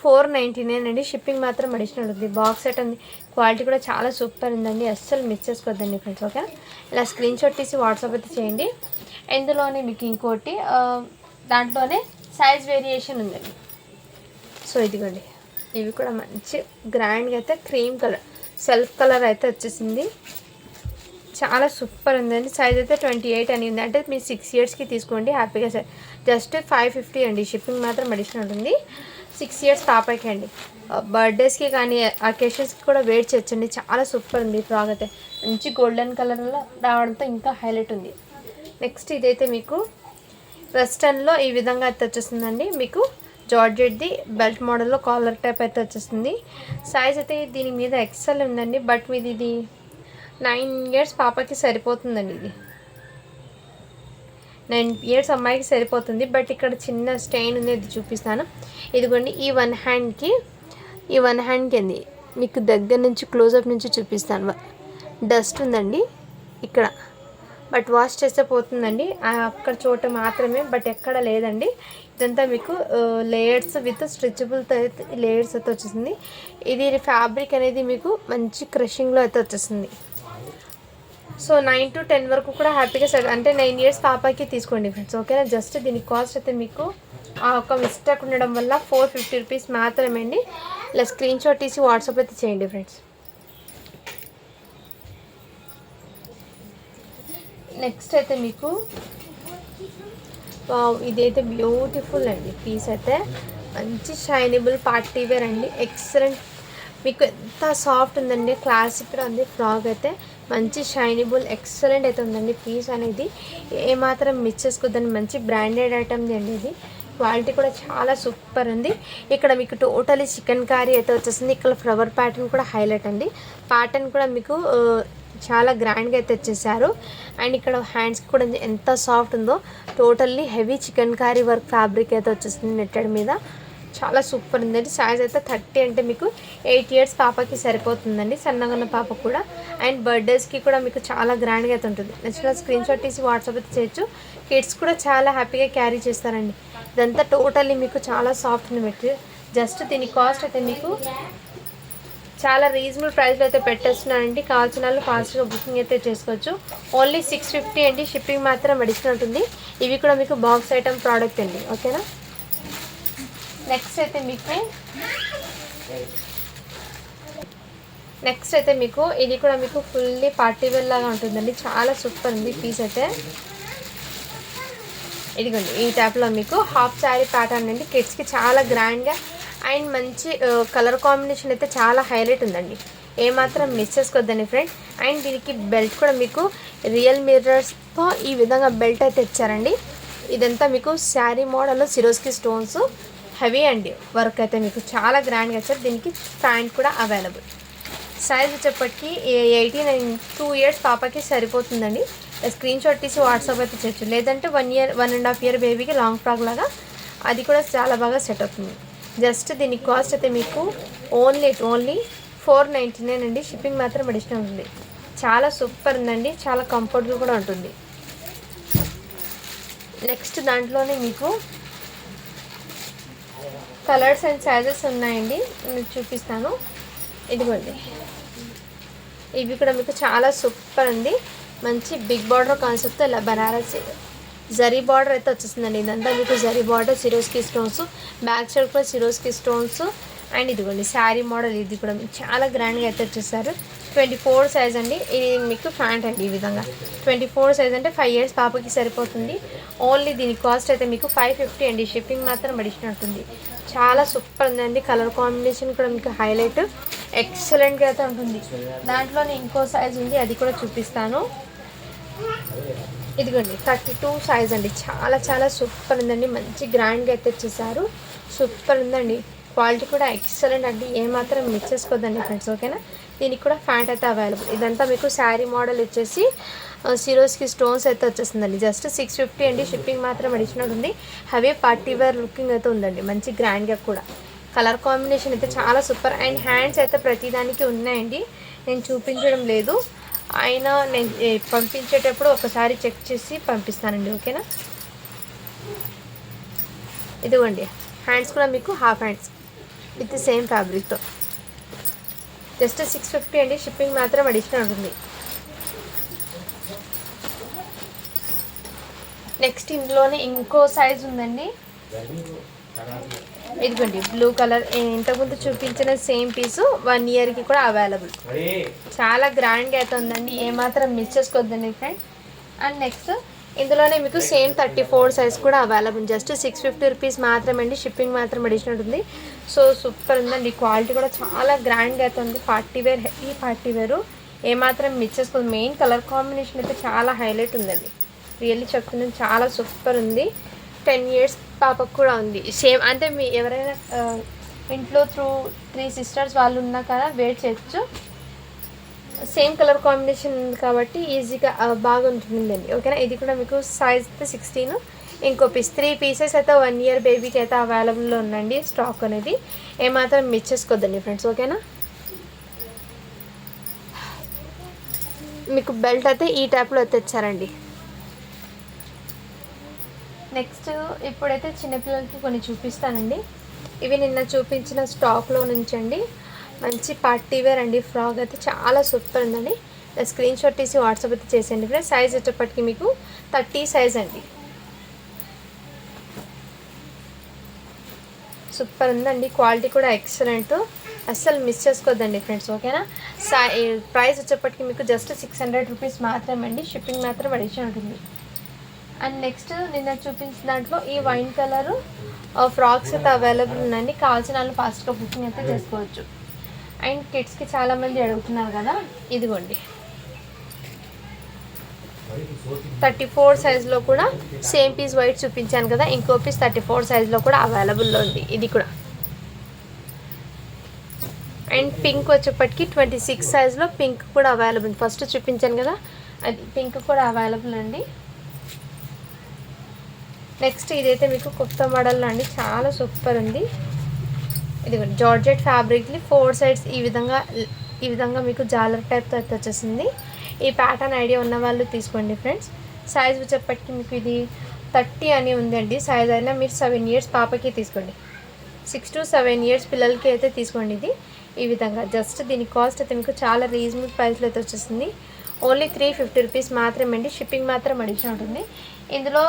[SPEAKER 1] 499 అండి. షిప్పింగ్ మాత్రం అడిషనల్ ఉంది. బాక్స్ సెట్ ఉంది. క్వాలిటీ కూడా చాలా సూపర్ ఉందండి. అస్సలు మిస్ చేసుకోవద్దండి ఫ్రెండ్స్. ఓకే, ఇలా స్క్రీన్ షాట్ తీసి వాట్సాప్ అయితే చేయండి. ఇందులోనే మీకు ఇంకోటి దాంట్లోనే సైజ్ వేరియేషన్ ఉందండి. సో ఇదిగోండి, ఇవి కూడా మంచి గ్రాండ్గా అయితే క్రీమ్ కలర్ సెల్ఫ్ కలర్ అయితే వచ్చేసింది. చాలా సూపర్ ఉందండి. సైజ్ అయితే 28 అని ఉంది. అంటే మీరు 6 ఇయర్స్కి తీసుకోండి హ్యాపీగా. జస్ట్ 550 అండి. షిప్పింగ్ మాత్రం అడిషనల్ ఉంటుంది. 6 ఇయర్స్ పాపకి అండి. బర్త్డేస్కి కానీ అకేషన్స్కి కూడా వెయిట్ చేయొచ్చండి. చాలా సూపర్ ఉంది ఫ్రాక్ అయితే. మంచి గోల్డెన్ కలర్లో రావడంతో ఇంకా హైలైట్ ఉంది. నెక్స్ట్ ఇదైతే మీకు వెస్టర్న్లో ఈ విధంగా అయితే వచ్చేస్తుందండి. మీకు జార్జెట్ది బెల్ట్ మోడల్లో కాలర్ టైప్ అయితే వచ్చేస్తుంది. సైజ్ అయితే దీని మీద ఎక్సెల్ ఉందండి. బట్ మీది ఇది 9 ఇయర్స్ పాపకి సరిపోతుందండి. ఇది 9 ఇయర్స్ అమ్మాయికి సరిపోతుంది. బట్ ఇక్కడ చిన్న స్టెయిన్ ఉంది, ఇది చూపిస్తాను. ఇదిగోండి ఈ వన్ హ్యాండ్కి అండి మీకు దగ్గర నుంచి క్లోజప్ నుంచి చూపిస్తాను. డస్ట్ ఉందండి ఇక్కడ, బట్ వాష్ చేస్తే పోతుందండి. అక్కడ చోట మాత్రమే, బట్ ఎక్కడ లేదండి. ఇదంతా మీకు లేయర్స్ విత్ స్ట్రెచబుల్తో అయితే లేయర్స్ అయితే వచ్చేసింది. ఇది ఫ్యాబ్రిక్ అనేది మీకు మంచి క్రషింగ్లో అయితే వచ్చేసింది. సో 9 to 10 వరకు కూడా హ్యాపీగా అంటే 9 ఇయర్స్ పాపకి తీసుకోండి ఫ్రెండ్స్, ఓకేనా. జస్ట్ దీని కాస్ట్ అయితే మీకు ఒక మిస్టేక్ ఉండడం వల్ల 450 రూపీస్ మాత్రమే అండి. ఇలా స్క్రీన్ షాట్ తీసి వాట్సాప్ అయితే చేయండి ఫ్రెండ్స్. నెక్స్ట్ అయితే మీకు ఇదైతే బ్యూటిఫుల్ అండి పీస్ అయితే. మంచి షైనబుల్ పార్టీ వేర్ అండి. ఎక్సలెంట్, మీకు ఎంత సాఫ్ట్ ఉందండి. క్లాసిక్ కూడా ఉంది. ఫ్రాక్ అయితే మంచి షైనబుల్ ఎక్సలెంట్ అయితే ఉందండి. పీస్ అనేది ఏమాత్రం మిస్ చేసుకోద్దని మంచి బ్రాండెడ్ ఐటమ్ది అండి. ఇది క్వాలిటీ కూడా చాలా సూపర్ ఉంది. ఇక్కడ మీకు టోటలీ చికెన్ కర్రీ అయితే వచ్చేసింది. ఇక్కడ ఫ్లవర్ ప్యాటర్న్ కూడా హైలైట్ అండి. ప్యాటర్న్ కూడా మీకు చాలా గ్రాండ్గా అయితే వచ్చేసారు. అండ్ ఇక్కడ హ్యాండ్స్కి కూడా ఎంత సాఫ్ట్ ఉందో. Totally heavy chicken curry work fabric అయితే వచ్చేసింది నెట్టెడ్ మీద. చాలా సూపర్ ఉందండి. సైజ్ అయితే 30 అంటే మీకు 8 ఇయర్స్ పాపకి సరిపోతుందండి, సన్నగా ఉన్న పాపకు కూడా. అండ్ బర్త్డేస్కి కూడా మీకు చాలా గ్రాండ్గా అయితే ఉంటుంది. నచ్చిన స్క్రీన్ షాట్ తీసి వాట్సాప్ అయితే చేయొచ్చు. కిడ్స్ కూడా చాలా హ్యాపీగా క్యారీ చేస్తారండి. ఇదంతా టోటల్లీ మీకు చాలా సాఫ్ట్ ఉంది మెటీరియల్. జస్ట్ దీని కాస్ట్ అయితే మీకు చాలా రీజనబుల్ ప్రైస్లో అయితే పెట్టేస్తున్నానండి. కావాల్సిన వాళ్ళు ఫాస్ట్గా బుకింగ్ అయితే చేసుకోవచ్చు. ఓన్లీ 650 అండి. షిప్పింగ్ మాత్రం అడిషనల్ ఉంటుంది. ఇవి కూడా మీకు బాక్స్ ఐటమ్ ప్రోడక్ట్ అండి, ఓకేనా. నెక్స్ట్ అయితే మీకు ఇది కూడా మీకు ఫుల్లీ పార్టీ వేర్ లాగా ఉంటుందండి. చాలా సూపర్ ఉంది పీస్ అయితే. ఇదిగోండి ఈ టైప్లో మీకు హాఫ్ శారీ ప్యాటర్న్ అండి. కిడ్స్కి చాలా గ్రాండ్గా అండ్ మంచి కలర్ కాంబినేషన్ అయితే చాలా హైలైట్ ఉందండి. ఏమాత్రం మిస్ చేసుకోవద్దండి ఫ్రెండ్. అండ్ దీనికి బెల్ట్ కూడా మీకు రియల్ మిర్రర్స్తో ఈ విధంగా బెల్ట్ అయితే ఇచ్చారండి. ఇదంతా మీకు శారీ మోడల్లో సిరోస్కి స్టోన్స్ హెవీ అండి వర్క్ అయితే మీకు చాలా గ్రాండ్గా ఇచ్చారు. దీనికి ప్యాంట్ కూడా అవైలబుల్. సైజ్ వచ్చేప్పటికి 2 ఇయర్స్ పాపకి సరిపోతుందండి. స్క్రీన్ షాట్ తీసి వాట్సాప్ అయితే చేయొచ్చు. లేదంటే 1.5 ఇయర్ బేబీకి లాంగ్ ఫ్రాక్ లాగా అది కూడా చాలా బాగా సెట్ అవుతుంది. జస్ట్ దీని కాస్ట్ అయితే మీకు ఓన్లీ 499 అండి. షిప్పింగ్ మాత్రం అడిషనల్ ఉంది. చాలా సూపర్ ఉందండి. చాలా కంఫర్టబుల్ కూడా ఉంటుంది. నెక్స్ట్ దాంట్లోనే మీకు కలర్స్ అండ్ సైజెస్ ఉన్నాయండి, నేను చూపిస్తాను. ఇదిగోండి ఇవి కూడా మీకు చాలా సూపర్ ఉంది. మంచి బిగ్ బార్డర్ కాన్సెప్ట్తో ఇలా బనారస్ జరీ బార్డర్ అయితే వచ్చేస్తుందండి. ఇదంతా మీకు zari border, Swarovski stones, back side కూడా సిరోస్కి స్టోన్స్. అండ్ ఇదిగోండి శారీ మోడల్, ఇది కూడా మీకు చాలా గ్రాండ్గా అయితే వచ్చేసారు. 24 సైజ్ అండి. ఇది మీకు ప్యాంట్ అండి. ఈ విధంగా 24 సైజ్ అంటే 5 ఇయర్స్ పాపకి సరిపోతుంది. ఓన్లీ దీని కాస్ట్ అయితే మీకు 550 అండి. షిప్పింగ్ మాత్రం అడిషనల్ ఉంటుంది. చాలా సూపర్ ఉందండి. కలర్ కాంబినేషన్ కూడా మీకు హైలైట్ ఎక్సలెంట్గా అయితే ఉంటుంది. దాంట్లోనే ఇంకో సైజ్ ఉంది, అది కూడా చూపిస్తాను. ఇదిగోండి 32 సైజ్ అండి. చాలా చాలా సూపర్ ఉందండి. మంచి గ్రాండ్గా అయితే వచ్చేసారు. సూపర్ ఉందండి. క్వాలిటీ కూడా ఎక్సలెంట్ అండి. ఏమాత్రం మిస్ చేసుకోవద్దండి ఫ్రెండ్స్, ఓకేనా. దీనికి కూడా ప్యాంట్ అయితే అవైలబుల్. ఇదంతా మీకు శారీ మోడల్ వచ్చేసి సిరోస్కి స్టోన్స్ అయితే వచ్చేస్తుందండి. జస్ట్ 650 అండి. షిప్పింగ్ మాత్రం అడిషనల్ ఉంది. హెవీ పార్టీ వేర్ లుకింగ్ అయితే ఉందండి. మంచి గ్రాండ్గా కూడా. కలర్ కాంబినేషన్ అయితే చాలా సూపర్. అండ్ హ్యాండ్స్ అయితే ప్రతిదానికి ఉన్నాయండి, నేను చూపించడం లేదు. అయినా నేను పంపించేటప్పుడు ఒకసారి చెక్ చేసి పంపిస్తానండి, ఓకేనా. ఇదిగోండి హ్యాండ్స్ కూడా మీకు హాఫ్ హ్యాండ్స్ విత్ సేమ్ ఫ్యాబ్రిక్తో. జస్ట్ 650 అండి. షిప్పింగ్ మాత్రం అడిషనల్ ఉంటుంది. నెక్స్ట్ ఇందులోనే ఇంకో సైజ్ ఉందండి. ఇదిగోండి బ్లూ కలర్ ఇంతకుముందు చూపించిన సేమ్ పీసు 1 ఇయర్కి కూడా అవైలబుల్. చాలా గ్రాండ్గా అయితే ఉందండి, ఏమాత్రం మిస్ చేసుకోవద్దండి ఫ్రెండ్. అండ్ నెక్స్ట్ ఇందులోనే మీకు సేమ్ 34 సైజ్ కూడా అవైలబుల్. జస్ట్ 650 రూపీస్ మాత్రమే అండి, షిప్పింగ్ మాత్రం అడిషనల్ ఉంటుంది. సో సూపర్ ఉందండి, క్వాలిటీ కూడా చాలా గ్రాండ్గా అయితే ఉంది. పార్టీ వేర్, హెవీ పార్టీ వేరు, ఏమాత్రం మిస్ చేసుకోదు. మెయిన్ కలర్ కాంబినేషన్ అయితే చాలా హైలైట్ ఉందండి, రియల్లీ చెప్తున్నాను, చాలా సూపర్ ఉంది. 10 ఇయర్స్ పాపకు కూడా ఉంది సేమ్. అంటే మీ ఎవరైనా ఇంట్లో 3 సిస్టర్స్ వాళ్ళు ఉన్నా కదా వేర్ చేయొచ్చు. సేమ్ కలర్ కాంబినేషన్ ఉంది కాబట్టి ఈజీగా బాగా ఉంటుందండి. ఓకేనా, ఇది కూడా మీకు సైజ్ అయితే 16. ఇంకో పీస్ 3 పీసెస్ అయితే 1 ఇయర్ బేబీకి అయితే అవైలబుల్లో ఉందండి. స్టాక్ అనేది ఏమాత్రం మిస్ చేసుకోవద్దండి ఫ్రెండ్స్. ఓకేనా, మీకు బెల్ట్ అయితే ఈ టైప్లో తెచ్చారండి. నెక్స్ట్ ఇప్పుడైతే చిన్నపిల్లలకి కొన్ని చూపిస్తానండి. ఇవి నిన్న చూపించిన స్టాక్లో నుంచి అండి. మంచి పార్టీ వేర్ అండి, ఫ్రాక్ అయితే చాలా సూపర్ ఉందండి. స్క్రీన్ షాట్ తీసి వాట్సాప్ అయితే చేసేయండి ఫ్రెండ్స్. సైజ్ వచ్చేప్పటికి మీకు 30 సైజ్ అండి. సూపర్ ఉందండి, క్వాలిటీ కూడా ఎక్సలెంట్, అస్సలు మిస్ చేసుకోవద్దండి ఫ్రెండ్స్. ఓకేనా, ప్రైస్ వచ్చేప్పటికి మీకు జస్ట్ 600 రూపీస్ మాత్రమే అండి, షిప్పింగ్ మాత్రం అడిషన్ ఉంటుంది. అండ్ నెక్స్ట్ నిన్న చూపించిన దాంట్లో ఈ వైన్ కలరు ఫ్రాక్స్ అయితే అవైలబుల్ ఉందండి. కావాల్సిన వాళ్ళు ఫాస్ట్గా బుకింగ్ అయితే చేసుకోవచ్చు. అండ్ కిడ్స్కి చాలామంది అడుగుతున్నారు కదా, ఇదిగోండి 34 సైజ్లో కూడా సేమ్ పీస్ వైట్ చూపించాను కదా, ఇంకో పీస్ 34 సైజ్లో కూడా అవైలబుల్లో ఉంది. ఇది కూడా అండ్ పింక్ వచ్చేప్పటికి 26 సైజ్లో పింక్ కూడా అవైలబుల్. ఫస్ట్ చూపించాను కదా, అది పింక్ కూడా అవైలబుల్ అండి. నెక్స్ట్ ఇదైతే మీకు కొత్త మోడల్ అండి, చాలా సూపర్ ఉంది. ఇది జార్జెట్ ఫ్యాబ్రిక్ని 4 సైడ్స్ ఈ విధంగా మీకు జాలర్ టైప్తో అయితే వచ్చేసింది. ఈ ప్యాటర్న్ ఐడియా ఉన్న వాళ్ళు తీసుకోండి ఫ్రెండ్స్. సైజ్ వచ్చేప్పటికి మీకు ఇది 30 అని ఉందండి. సైజ్ అయినా మీరు 7 ఇయర్స్ పాపకి తీసుకోండి, 6 to 7 ఇయర్స్ పిల్లలకి అయితే తీసుకోండి. ఇది ఈ విధంగా జస్ట్ దీని కాస్ట్ అయితే మీకు చాలా రీజనబుల్ ప్రైస్లో అయితే వచ్చేసింది. ఓన్లీ 350 రూపీస్ మాత్రమే అండి, షిప్పింగ్ మాత్రం అడిషన్ ఉంటుంది. ఇందులో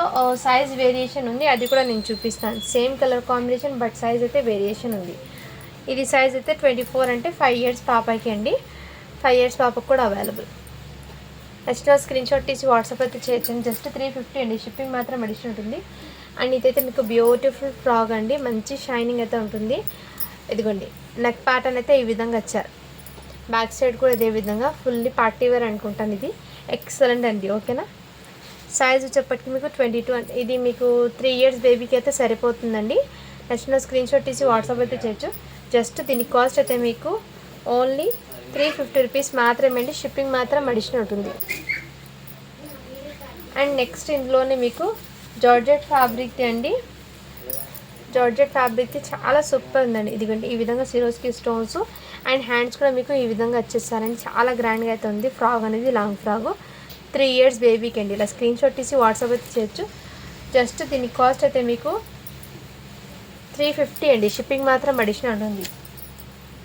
[SPEAKER 1] సైజ్ వేరియేషన్ ఉంది, అది కూడా నేను చూపిస్తాను. Same colour combination but size అయితే వేరియేషన్ ఉంది. ఇది సైజ్ అయితే 24 అంటే 5 ఇయర్స్ పాపకి అండి, 5 ఇయర్స్ పాపకు కూడా అవైలబుల్. నెక్స్ట్ స్క్రీన్ షాట్ తీసి వాట్సాప్ అయితే చేయొచ్చండి. జస్ట్ 350 అండి, షిప్పింగ్ మాత్రం అడిషన్ ఉంటుంది. అండ్ ఇదైతే మీకు బ్యూటిఫుల్ ఫ్రాక్ అండి, మంచి షైనింగ్ అయితే ఉంటుంది. ఇదిగోండి నెక్ ప్యాటర్న్ అయితే ఈ విధంగా వచ్చారు, బ్యాక్ సైడ్ కూడా ఇదే విధంగా ఫుల్లీ పార్టీ వేర్ అనుకుంటాను. ఇది ఎక్సలెంట్ అండి. ఓకేనా, సైజ్ వచ్చేప్పటికి మీకు 22 అంటే ఇది మీకు 3 ఇయర్స్ బేబీకి అయితే సరిపోతుందండి. నెక్స్ట్ స్క్రీన్ షాట్ తీసి వాట్సాప్ అయితే చేయొచ్చు. జస్ట్ దీని కాస్ట్ అయితే మీకు ఓన్లీ 350 రూపీస్ మాత్రమే అండి, షిప్పింగ్ మాత్రం అడిషన్ ఉంటుంది. అండ్ నెక్స్ట్ ఇందులోనే మీకు జార్జెట్ ఫ్యాబ్రిక్ అండి, జార్జెట్ ఫ్యాబ్రిక్కి చాలా సూపర్ ఉందండి. ఇదిగోండి ఈ విధంగా సిరోస్కి స్టోన్స్ అండ్ హ్యాండ్స్ కూడా మీకు ఈ విధంగా వచ్చేస్తారండి, చాలా గ్రాండ్గా అయితే ఉంది. ఫ్రాక్ అనేది లాంగ్ ఫ్రాక్ 3 ఇయర్స్ బేబీకి అండి. ఇలా స్క్రీన్ షాట్ తీసి వాట్సాప్ అయితే చేయొచ్చు. జస్ట్ దీని కాస్ట్ అయితే మీకు 350 అండి, షిప్పింగ్ మాత్రం అడిషనల్ ఉంటుంది.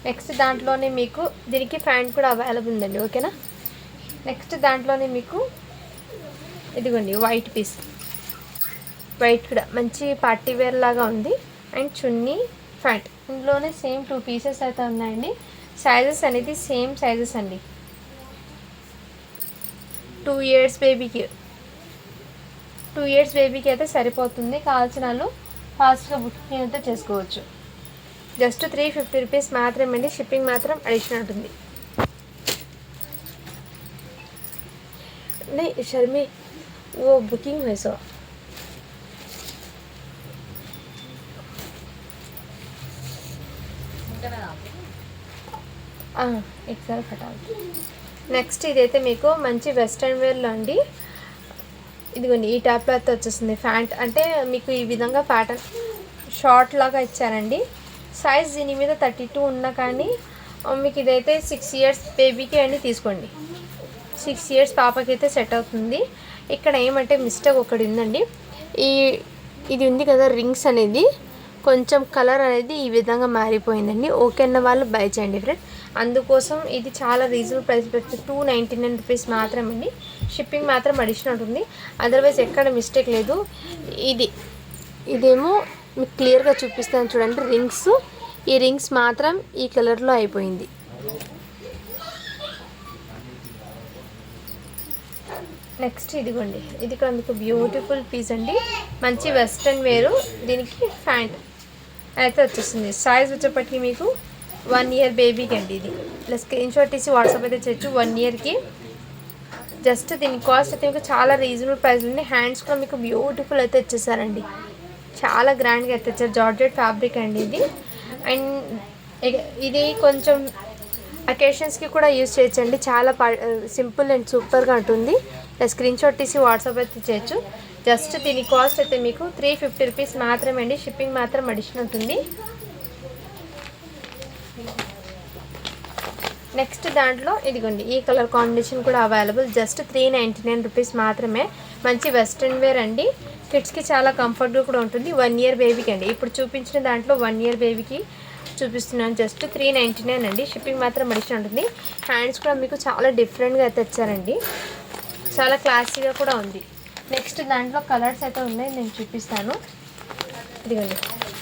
[SPEAKER 1] నెక్స్ట్ దాంట్లోనే మీకు దీనికి ప్యాంట్ కూడా అవైలబుల్ ఉందండి. ఓకేనా, నెక్స్ట్ దాంట్లోనే మీకు ఇదిగోండి వైట్ పీస్, వైట్ కూడా మంచి పార్టీ వేర్ లాగా ఉంది. అండ్ చున్నీ ప్యాంట్, ఇందులోనే సేమ్ 2 పీసెస్ అయితే ఉన్నాయండి. సైజెస్ అనేది సేమ్ సైజెస్ అండి. 2 ఇయర్స్ బేబీకి అయితే సరిపోతుంది. కావాల్సిన వాళ్ళు ఫాస్ట్గా బుకింగ్ అయితే చేసుకోవచ్చు. జస్ట్ 350 రూపీస్ మాత్రమే అండి, షిప్పింగ్ మాత్రం అడిషనల్ ఉంటుంది. नहीं शर्मी वो बुकिंग है सो ఎక్సెల్ ఫటాఫట్. నెక్స్ట్ ఇదైతే మీకు మంచి వెస్ట్రన్ వేర్లో అండి. ఇదిగోండి ఈ ట్యాప్లో అయితే వచ్చేస్తుంది. ప్యాంట్ అంటే మీకు ఈ విధంగా ప్యాటర్న్ షార్ట్ లాగా ఇచ్చారండి. సైజ్ దీని మీద 32 ఉన్నా కానీ మీకు ఇదైతే 6 ఇయర్స్ బేబీకి అండి తీసుకోండి. 6 ఇయర్స్ పాపకి అయితే సెట్ అవుతుంది. ఇక్కడ ఏమంటే మిస్టేక్ ఒకటి ఉందండి. ఇది ఉంది కదా రింగ్స్ అనేది కొంచెం కలర్ అనేది ఈ విధంగా మారిపోయిందండి. ఓకే అన్న వాళ్ళు బై చేయండి ఫ్రెండ్. అందుకోసం ఇది చాలా రీజనబుల్ ప్రైస్ పెట్టి 299 రూపీస్ మాత్రమే అండి. షిప్పింగ్ మాత్రం అడిషనల్ ఉంటుంది. అదర్వైజ్ ఎక్కడ మిస్టేక్ లేదు. ఇదేమో మీకు క్లియర్గా చూపిస్తాను చూడండి. రింగ్స్, ఈ రింగ్స్ మాత్రం ఈ కలర్లో అయిపోయింది. నెక్స్ట్ ఇదిగోండి, ఇది కూడా మీకు బ్యూటిఫుల్ పీస్ అండి. మంచి వెస్ట్రన్ వేరు. దీనికి ప్యాంట్ అయితే వచ్చేస్తుంది. సైజ్ వచ్చేప్పటికి మీకు 1 ఇయర్ బేబీకి అండి. ఇది ఇలా స్క్రీన్ షాట్ తీసి వాట్సాప్ అయితే చేయొచ్చు. 1 ఇయర్కి. జస్ట్ దీని కాస్ట్ అయితే మీకు చాలా రీజనబుల్ ప్రైస్ ఉంది. హ్యాండ్స్ కూడా మీకు బ్యూటిఫుల్ అయితే ఇచ్చేసారండి. చాలా గ్రాండ్గా అయితే ఇచ్చారు. జార్జెట్ ఫ్యాబ్రిక్ అండి ఇది. అండ్ ఇది కొంచెం అకేషన్స్కి కూడా యూజ్ చేయొచ్చండి. చాలా సింపుల్ అండ్ సూపర్గా ఉంటుంది. స్క్రీన్ షాట్ తీసి వాట్సాప్ అయితే చేయొచ్చు. జస్ట్ దీని కాస్ట్ అయితే మీకు 350 రూపీస్ మాత్రమే అండి. షిప్పింగ్ మాత్రం అడిషనల్ ఉంటుంది. నెక్స్ట్ దాంట్లో ఇదిగోండి, ఈ కలర్ కాంబినేషన్ కూడా అవైలబుల్. జస్ట్ 399 రూపీస్ మాత్రమే. మంచి వెస్ట్రన్ వేర్ అండి. కిడ్స్కి చాలా కంఫర్ట్గా కూడా ఉంటుంది. 1 ఇయర్ బేబీకి అండి. ఇప్పుడు చూపించిన దాంట్లో 1 ఇయర్ బేబీకి చూపిస్తున్నాను. జస్ట్ 399 అండి. షిప్పింగ్ మాత్రం అడిషనల్ ఉంటుంది. హ్యాండ్స్ కూడా మీకు చాలా డిఫరెంట్గా అయితే తెచ్చారండి. చాలా క్లాసీగా కూడా ఉంది. నెక్స్ట్ దాంట్లో కలర్స్ అయితే ఉన్నాయి, నేను చూపిస్తాను. ఇదిగోండి,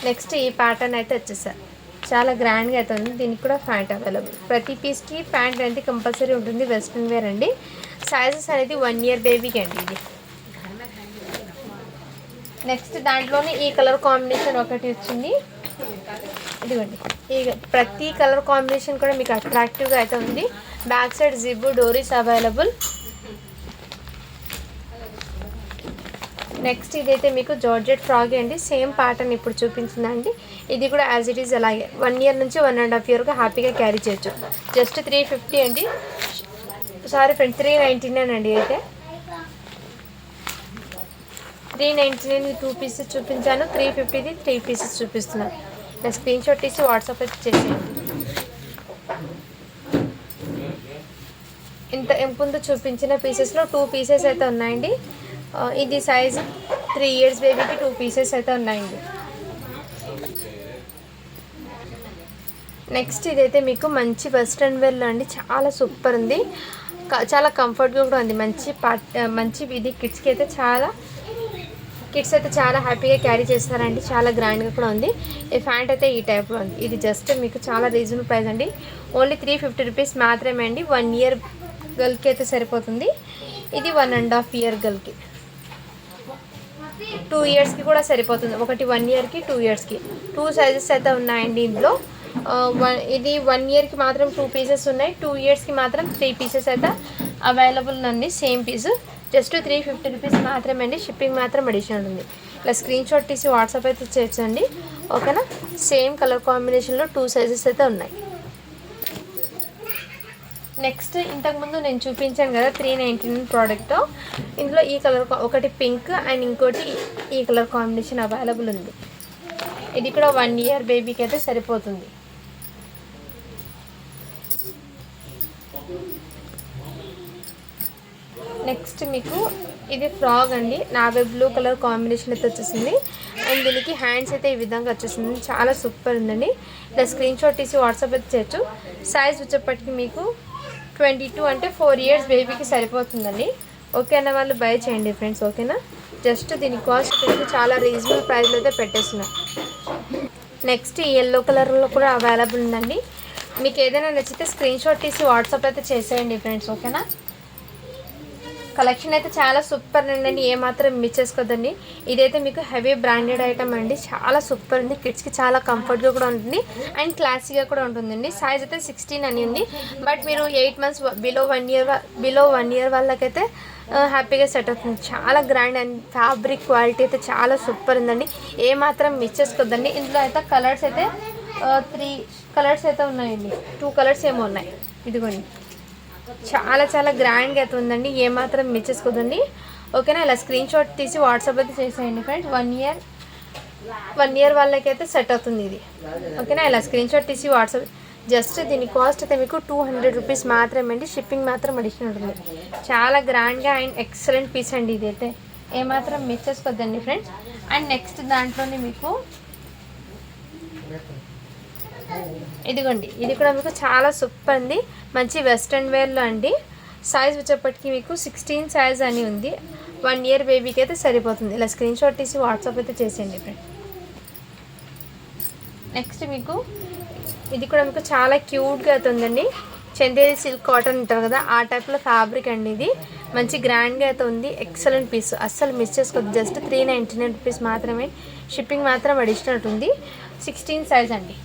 [SPEAKER 1] నెక్స్ట్ ఈ ప్యాటర్న్ అయితే వచ్చేసారు. చాలా గ్రాండ్గా అయితే ఉంది. దీనికి కూడా ప్యాంట్ అవైలబుల్. ప్రతి పీస్కి ప్యాంట్ అనేది కంపల్సరీ ఉంటుంది. వెస్ట్రన్ వేర్ అండి. సైజెస్ అనేది 1 ఇయర్ బేబీకి అండి ఇది. నెక్స్ట్ దాంట్లోనే ఈ కలర్ కాంబినేషన్ ఒకటి వచ్చింది. ఇదిగోండి, ఈ ప్రతి కలర్ కాంబినేషన్ కూడా మీకు అట్రాక్టివ్గా అయితే ఉంది. బ్యాక్ సైడ్ జిబ్ డోరీస్ అవైలబుల్. నెక్స్ట్ ఇదైతే మీకు జార్జెట్ ఫ్రాక్ అండి. సేమ్ ప్యాటర్న్ ఇప్పుడు చూపించిందండి. ఇది కూడా యాజ్ ఇట్ ఈజ్ అలాగే 1 ఇయర్ నుంచి 1.5 ఇయర్గా హ్యాపీగా క్యారీ చేయొచ్చు. జస్ట్ 350 అండి. సారీ ఫ్రెండ్స్, 399 అండి. అయితే 399 2 పీసెస్ చూపించాను. 350ది 3 పీసెస్ చూపిస్తున్నాను. నా స్క్రీన్ షాట్ తీసి వాట్సాప్ అయితే చేసేయండి. ఇంత ఎంపుందో చూపించిన పీసెస్లో 2 పీసెస్ అయితే ఉన్నాయండి. ఇది సైజ్ 3 ఇయర్స్ బేబీకి 2 పీసెస్ అయితే ఉన్నాయండి. నెక్స్ట్ ఇదైతే మీకు మంచి వెస్ట్రన్ వేర్లో అండి. చాలా సూపర్ ఉంది. చాలా కంఫర్ట్గా కూడా ఉంది. మంచి ఇది కిడ్స్కి అయితే కిడ్స్ అయితే చాలా హ్యాపీగా క్యారీ చేస్తారండి. చాలా గ్రాండ్గా కూడా ఉంది. ఈ ప్యాంట్ అయితే ఈ టైప్లో ఉంది. ఇది జస్ట్ మీకు చాలా రీజనబుల్ ప్రైస్ అండి. ఓన్లీ 350 రూపీస్ మాత్రమే అండి. 1 ఇయర్ గర్ల్కి అయితే సరిపోతుంది. ఇది 1.5 ఇయర్ గర్ల్కి, 2 ఇయర్స్కి కూడా సరిపోతుంది. ఒకటి 1 ఇయర్కి 2 ఇయర్స్కి 2 సైజెస్ అయితే ఉన్నాయండి ఇందులో. ఇది 1 ఇయర్కి మాత్రం 2 పీసెస్ ఉన్నాయి. 2 ఇయర్స్కి మాత్రం 3 పీసెస్ అయితే అవైలబుల్ ఉంది. సేమ్ పీస్ జస్ట్ 350 రూపీస్ మాత్రమే అండి. షిప్పింగ్ మాత్రం అడిషనల్ ఉంది. ఇలా స్క్రీన్ షాట్ తీసి వాట్సాప్ అయితే చేయొచ్చండి. ఓకేనా. సేమ్ కలర్ కాంబినేషన్లో 2 సైజెస్ అయితే ఉన్నాయి. నెక్స్ట్ ఇంతకుముందు నేను చూపించాను కదా 399 ప్రోడక్ట్. ఇందులో ఈ కలర్ ఒకటి పింక్ అండ్ ఇంకోటి ఈ కలర్ కాంబినేషన్ అవైలబుల్ ఉంది. ఇది కూడా 1 ఇయర్ బేబీకి అయితే సరిపోతుంది. నెక్స్ట్ మీకు ఇది ఫ్రాక్ అండి. నావీ బ్లూ కలర్ కాంబినేషన్ అయితే వచ్చేసింది. అండ్ దీనికి హ్యాండ్స్ అయితే ఈ విధంగా వచ్చేసింది. చాలా సూపర్ ఉందండి. ఇలా స్క్రీన్ షాట్ తీసి వాట్సాప్ అయితే చేయొచ్చు. సైజ్ వచ్చేప్పటికి మీకు 22 అంటే 4 ఇయర్స్ బేబీకి సరిపోతుందండి. ఓకే అన్న వాళ్ళు బై చేయండి ఫ్రెండ్స్. ఓకేనా. జస్ట్ దీని కాస్ట్ మీకు చాలా రీజనబుల్ ప్రైస్లో అయితే పెట్టేస్తున్నాం. నెక్స్ట్ ఈ ఎల్లో కలర్లో కూడా అవైలబుల్ ఉందండి. మీకు ఏదైనా నచ్చితే స్క్రీన్ షాట్ తీసి వాట్సాప్ అయితే చేసేయండి ఫ్రెండ్స్. ఓకేనా. కలెక్షన్ అయితే చాలా సూపర్ అండి. ఏమాత్రం మిస్ చేసుకోదండి. ఇదైతే మీకు హెవీ బ్రాండెడ్ ఐటమ్ అండి. చాలా సూపర్ ఉంది. కిడ్స్కి చాలా కంఫర్ట్గా కూడా ఉంటుంది అండ్ క్లాసీగా కూడా ఉంటుందండి. సైజ్ అయితే 16 అని ఉంది. బట్ మీరు 8 మంత్స్ బిలో 1 ఇయర్ వాళ్ళకైతే హ్యాపీగా సెట్ అవుతుంది. చాలా గ్రాండ్ అండ్ ఫ్యాబ్రిక్ క్వాలిటీ అయితే చాలా సూపర్ ఉందండి. ఏమాత్రం మిస్ చేసుకోద్దండి. ఇందులో అయితే కలర్స్ అయితే 3 కలర్స్ అయితే ఉన్నాయండి. 2 కలర్స్ ఏమో ఉన్నాయి. ఇదిగోండి, చాలా గ్రాండ్గా అయితే ఉందండి. ఏమాత్రం మిస్ చేసుకోదండి. ఓకేనా. ఇలా స్క్రీన్ షాట్ తీసి వాట్సాప్ అయితే చేసేయండి ఫ్రెండ్స్. 1 ఇయర్ వాళ్ళకైతే సెట్ అవుతుంది ఇది. ఓకేనా. ఇలా స్క్రీన్ షాట్ తీసి వాట్సాప్. జస్ట్ దీని కాస్ట్ అయితే మీకు 200 రూపీస్ మాత్రమే అండి. షిప్పింగ్ మాత్రం అడిషనల్ ఉంటుంది. చాలా గ్రాండ్గా అండ్ ఎక్సలెంట్ పీస్ అండి ఇదైతే. ఏమాత్రం మిస్ చేసుకోద్దండి ఫ్రెండ్స్. అండ్ నెక్స్ట్ దాంట్లోనే మీకు ఇదిగోండి, ఇది కూడా మీకు చాలా సూపర్ ఉంది. మంచి వెస్ట్రన్ వేర్లో అండి. సైజ్ వచ్చేప్పటికి మీకు 16 సైజ్ అని ఉంది. 1 ఇయర్ బేబీకి అయితే సరిపోతుంది. ఇలా స్క్రీన్ షాట్ తీసి వాట్సాప్ అయితే చేసేయండి ఫ్రెండ్స్. నెక్స్ట్ మీకు ఇది కూడా మీకు చాలా క్యూట్గా అవుతుందండి. చందేరి సిల్క్ కాటన్ ఉంటారు కదా, ఆ టైప్లో ఫ్యాబ్రిక్ అండి. ఇది మంచి గ్రాండ్గా అయితే ఉంది. ఎక్సలెంట్ పీస్, అస్సలు మిస్ చేసుకోవద్దు. జస్ట్ 399 రూపీస్ మాత్రమే. షిప్పింగ్ మాత్రం అడిషనల్ ఉంటుంది. 16 సైజ్ అండి.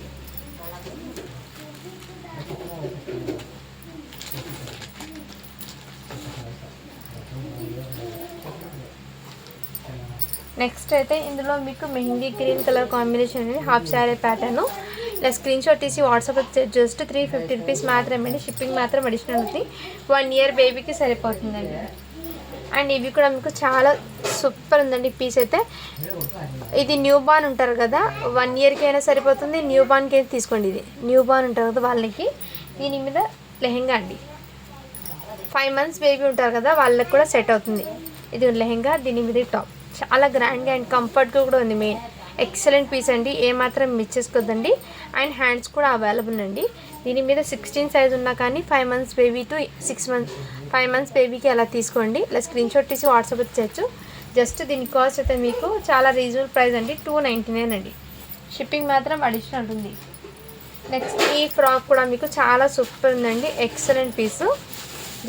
[SPEAKER 1] నెక్స్ట్ అయితే ఇందులో మీకు మెహందీ గ్రీన్ కలర్ కాంబినేషన్ అనేది హాఫ్ శారీ ప్యాటర్న్. ఇలా స్క్రీన్ షాట్ తీసి వాట్సాప్ జస్ట్ 350 రూపీస్ మాత్రమే అండి. షిప్పింగ్ మాత్రం అడిషనల్ ఉంది. 1 ఇయర్ బేబీకి సరిపోతుందండి. అండ్ ఇవి కూడా మీకు చాలా సూపర్ ఉందండి పీస్ అయితే. ఇది న్యూ బార్న్ ఉంటారు కదా, 1 ఇయర్కి అయినా సరిపోతుంది. న్యూ బార్న్కి అయితే తీసుకోండి. ఇది న్యూ బార్న్ ఉంటారు కదా వాళ్ళకి. దీని మీద లెహెంగా అండి. 5 మంత్స్ బేబీ ఉంటారు కదా వాళ్ళకి కూడా సెట్ అవుతుంది. ఇది లెహెంగా, దీని మీద టాప్. చాలా గ్రాండ్గా అండ్ కంఫర్ట్గా కూడా ఉంది. మెయిన్ ఎక్సలెంట్ పీస్ అండి, ఏమాత్రం మిస్ చేసుకోద్దండి. అండ్ హ్యాండ్స్ కూడా అవైలబుల్ అండి. దీని మీద 16 సైజ్ ఉన్నా కానీ 5 మంత్స్ బేబీ టు 5 మంత్స్ బేబీకి అలా తీసుకోండి. ఇలా స్క్రీన్ షాట్ తీసి వాట్సాప్ చేయొచ్చు. జస్ట్ దీని కాస్ట్ అయితే మీకు చాలా రీజనబుల్ ప్రైస్ అండి, 299 అండి. షిప్పింగ్ మాత్రం అడిషనల్ ఉంటుంది. నెక్స్ట్ ఈ ఫ్రాక్ కూడా మీకు చాలా సూపర్ ఉందండి, ఎక్సలెంట్ పీసు.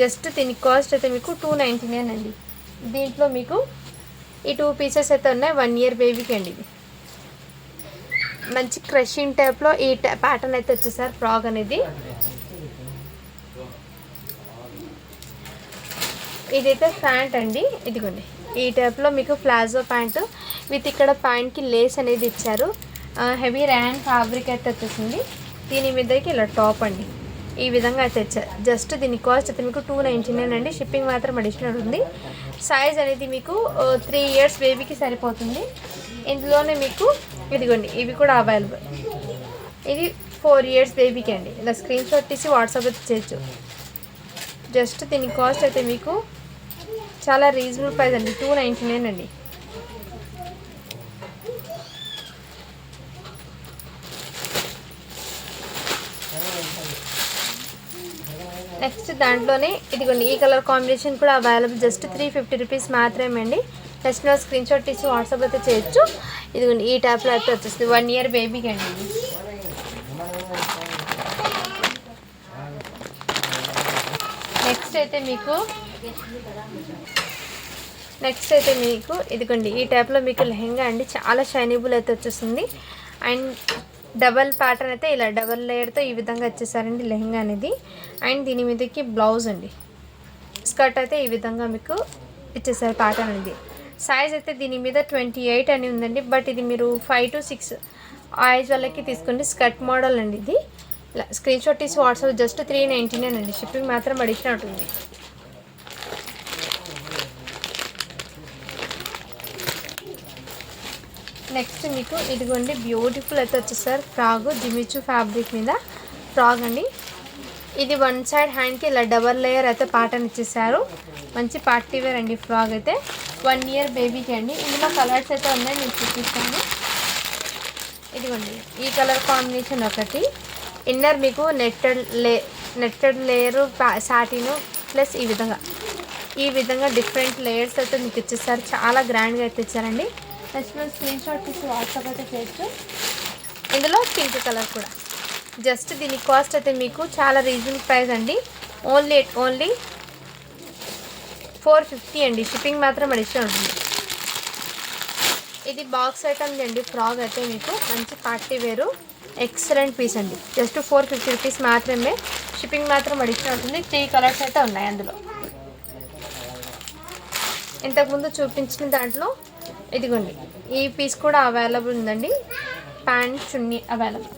[SPEAKER 1] జస్ట్ దీని కాస్ట్ అయితే మీకు 299 అండి. దీంట్లో మీకు ఈ 2 పీసెస్ అయితే ఉన్నాయి. 1 ఇయర్ బేబీకి అండి. ఇది మంచి క్రషింగ్ టైప్లో ఈ ప్యాటర్న్ అయితే వచ్చేసారు ఫ్రాక్ అనేది. ఇదైతే ప్యాంట్ అండి. ఇదిగోండి ఈ టైప్లో మీకు ప్లాజో ప్యాంట్ విత్ ఇక్కడ ప్యాంట్కి లేస్ అనేది ఇచ్చారు. హెవీ ర్యాన్ ఫ్యాబ్రిక్ అయితే వచ్చేసింది. దీని మీదకి ఇలా టాప్ అండి. ఈ విధంగా అయితే ఇచ్చారు. జస్ట్ దీని కాస్ట్ అయితే మీకు 299 అండి. షిప్పింగ్ మాత్రం అడిషనల్ ఉంది. సైజ్ అనేది మీకు 3 ఇయర్స్ బేబీకి సరిపోతుంది. ఇందులోనే మీకు ఇదిగోండి ఇవి కూడా అవైలబుల్. ఇది 4 ఇయర్స్ బేబీకి అండి. ఇలా స్క్రీన్ షాట్ తీసి వాట్సాప్ అయితే చేయొచ్చు. జస్ట్ దీని కాస్ట్ అయితే మీకు చాలా రీజనబుల్ ప్రైస్ అండి, 299 అండి. నెక్స్ట్ దాంట్లోనే ఇదిగోండి ఈ కలర్ కాంబినేషన్ కూడా అవైలబుల్. జస్ట్ 350 రూపీస్ మాత్రమే అండి. నెక్స్ట్ నా స్క్రీన్ షాట్ తీసి వాట్సాప్ అయితే చేయొచ్చు. ఇదిగోండి ఈ టైప్లో అయితే వచ్చేస్తుంది. 1 ఇయర్ బేబీకి అండి ఇది. నెక్స్ట్ అయితే మీకు ఇదిగోండి ఈ టైప్లో మీకు లెహెంగా అండి. చాలా షైనబుల్ అయితే వచ్చేస్తుంది. అండ్ డబల్ ప్యాటర్న్ అయితే ఇలా డబల్ లేయర్తో ఈ విధంగా వచ్చేసారండి లెహెంగా అనేది. అండ్ దీని మీదకి బ్లౌజ్ అండి. స్కర్ట్ అయితే ఈ విధంగా మీకు ఇచ్చేసారు ప్యాటర్న్ అనేది. సైజ్ అయితే దీని మీద 28 అని ఉందండి. బట్ ఇది మీరు 5 to 6 ఏజ్ వాళ్ళకి తీసుకోండి. స్కర్ట్ మోడల్ అండి ఇది. ఇలా స్క్రీన్ షాట్ తీసి వాట్సాప్ జస్ట్ 399 అండి. షిప్పింగ్ మాత్రం అడిషనల్ ఉంటుంది. నెక్స్ట్ మీకు ఇదిగోండి బ్యూటిఫుల్ అయితే వచ్చేసారు ఫ్రాగ్. జిమిచు ఫ్యాబ్రిక్ మీద ఫ్రాగ్ అండి. ఇది 1 సైడ్ హ్యాండ్కి ఇలా డబల్ లేయర్ అయితే ప్యాటర్న్ ఇచ్చేసారు. మంచి పార్టీ వేర్ అండి ఫ్రాగ్ అయితే. 1 ఇయర్ బేబీకి అండి. ఇందులో కలర్స్ అయితే ఉన్నాయి, నేను చూపిస్తాను. ఇదిగోండి ఈ కలర్ కాంబినేషన్ ఒకటి. ఇన్నర్ మీకు నెట్టెడ్ లేయరు సాటిను ప్లస్ ఈ విధంగా డిఫరెంట్ లేయర్స్ అయితే మీకు ఇచ్చేసారు. చాలా గ్రాండ్గా అయితే ఇచ్చారండి. నెక్స్ట్ మీరు స్క్రీన్ షాట్ తీసి వాట్సాప్ అయితే చేయొచ్చు. ఇందులో పింక్ కలర్ కూడా. జస్ట్ దీని కాస్ట్ అయితే మీకు చాలా రీజనబుల్ ప్రైస్ అండి. ఓన్లీ 450 అండి. షిప్పింగ్ మాత్రం అడిషనల్ ఉంటుంది. ఇది బాక్స్ ఐటమ్ అండి. ఫ్రాక్ అయితే మీకు మంచి పార్టీ వేరు ఎక్సలెంట్ పీస్ అండి. జస్ట్ 450 రూపీస్ మాత్రమే. షిప్పింగ్ మాత్రం అడిషనల్ ఉంటుంది. 3 కలర్స్ అయితే ఉన్నాయి అందులో. ఇంతకుముందు చూపించిన దాంట్లో ఇదిగోండి ఈ పీస్ కూడా అవైలబుల్ ఉందండి. ప్యాంట్ చున్నీ అవైలబుల్.